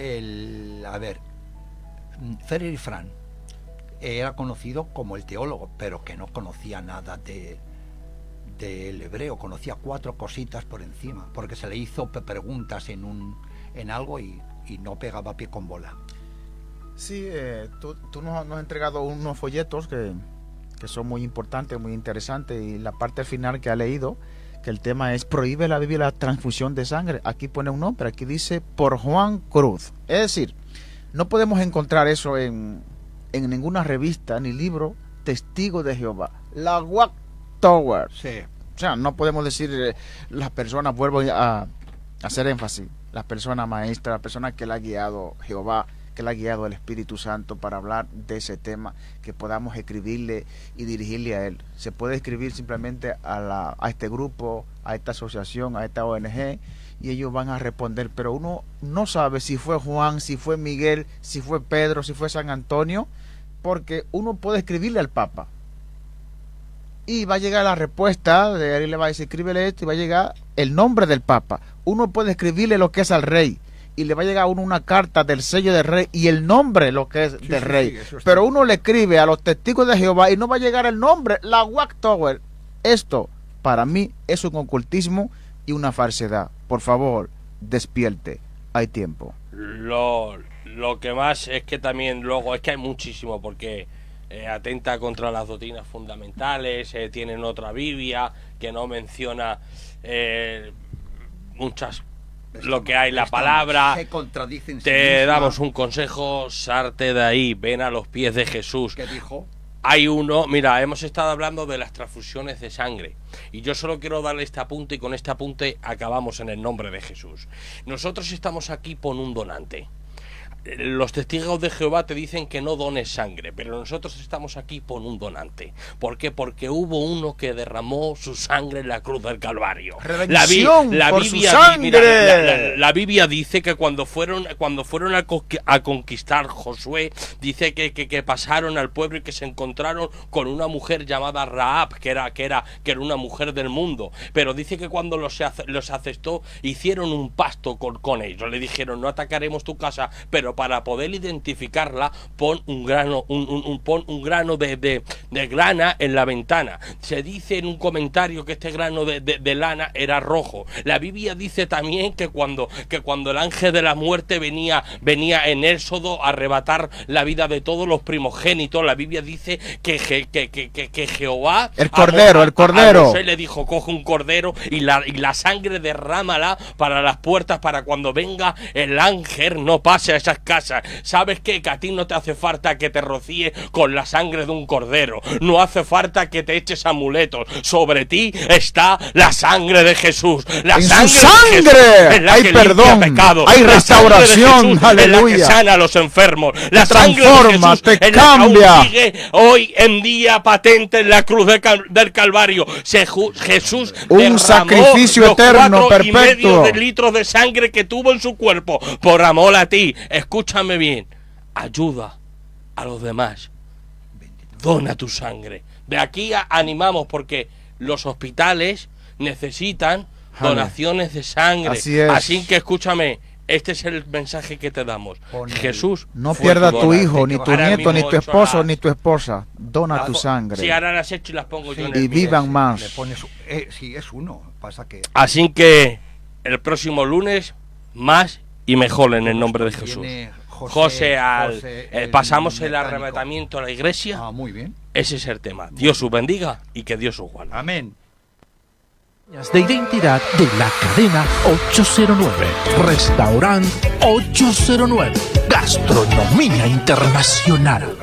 Frederick Frank. Era conocido como el teólogo, pero que no conocía nada del hebreo, conocía 4 cositas por encima, porque se le hizo preguntas en algo y no pegaba pie con bola. Sí, tú nos has entregado unos folletos que son muy importantes, muy interesantes, y la parte final que ha leído, que el tema es: prohíbe la Biblia la transfusión de sangre. Aquí pone un nombre, aquí dice por Juan Cruz. Es decir, no podemos encontrar eso en ninguna revista ni libro testigo de Jehová. La Watchtower. Sí. O sea, no podemos decir las personas, vuelvo a hacer énfasis, las personas maestras, las personas que le ha guiado Jehová, que le ha guiado el Espíritu Santo para hablar de ese tema, que podamos escribirle y dirigirle a él. Se puede escribir simplemente a este grupo, a esta asociación, a esta ONG, y ellos van a responder, pero uno no sabe si fue Juan, si fue Miguel, si fue Pedro, si fue San Antonio, porque uno puede escribirle al Papa y va a llegar la respuesta, de él le va a decir escríbele esto, y va a llegar el nombre del Papa. Uno puede escribirle lo que es al rey y le va a llegar a uno una carta del sello del rey y el nombre lo que es Sí, del sí, rey. sí, eso está Pero bien. uno le escribe a los testigos de Jehová y no va a llegar el nombre, la Watchtower. Esto, para mí, es un ocultismo y una falsedad. Por favor, despierte. Hay tiempo. Lo que más es que también luego es que hay muchísimo porque atenta contra las doctrinas fundamentales, tienen otra Biblia que no menciona muchas lo que hay la palabra. Se contradicen. Te damos un consejo, sarte de ahí, ven a los pies de Jesús. ¿Qué dijo? Hay uno, mira, hemos estado hablando de las transfusiones de sangre y yo solo quiero darle este apunte y con este apunte acabamos en el nombre de Jesús. Nosotros estamos aquí por un donante. Los testigos de Jehová te dicen que no dones sangre, pero nosotros estamos aquí por un donante. ¿Por qué? Porque hubo uno que derramó su sangre en la cruz del Calvario. Redención por su Biblia, sangre. la Biblia dice que cuando fueron a conquistar Josué, dice que pasaron al pueblo y que se encontraron con una mujer llamada Rahab, que era una mujer del mundo. Pero dice que cuando los aceptó, hicieron un pacto con ellos. Le dijeron, no atacaremos tu casa, pero para poder identificarla, pon un grano, pon un grano de grana en la ventana. Se dice en un comentario que este grano de lana era rojo. La Biblia dice también que cuando el ángel de la muerte venía en Éxodo a arrebatar la vida de todos los primogénitos, la Biblia dice que Jehová, El cordero. a José le dijo, coge un cordero y la sangre derrámala para las puertas, para cuando venga el ángel no pase a esas casas. ¿Sabes qué? Que a ti no te hace falta que te rocíe con la sangre de un cordero, no hace falta que te eches amuletos. Sobre ti está la sangre de Jesús. La En sangre su sangre de Jesús es la hay que perdón, limpia pecado. hay La sangre de restauración, Jesús es la que aleluya. sana a los enfermos. La Te sangre transforma, de Jesús te es la que cambia. aún sigue hoy en día patente en la cruz del Calvario. Jesús Un derramó sacrificio los eterno, 4,5 perpetuo. de litros de sangre que tuvo en su cuerpo por amor a ti. Escúchame bien, ayuda a los demás, dona tu sangre. De aquí animamos porque los hospitales necesitan donaciones de sangre. Así es. Así que escúchame, este es el mensaje que te damos. Jesús No fue pierda tu donante. hijo, ni tu Ahora nieto, ni mismo tu hecho esposo, las- ni tu esposa. Dona tu Sí, sangre. ahora las he hecho y las pongo yo en Y el vivan vídeo. más. Le pones, sí, es uno. Pasa que Así que el próximo lunes más y mejor en el nombre de Jesús. viene José, el pasamos el mecánico. arrebatamiento a la iglesia. Ah, muy bien. Ese es el tema. Dios os bendiga y que Dios os guarde. Amén. De identidad de la cadena 809. Restaurant 809. Gastronomía internacional.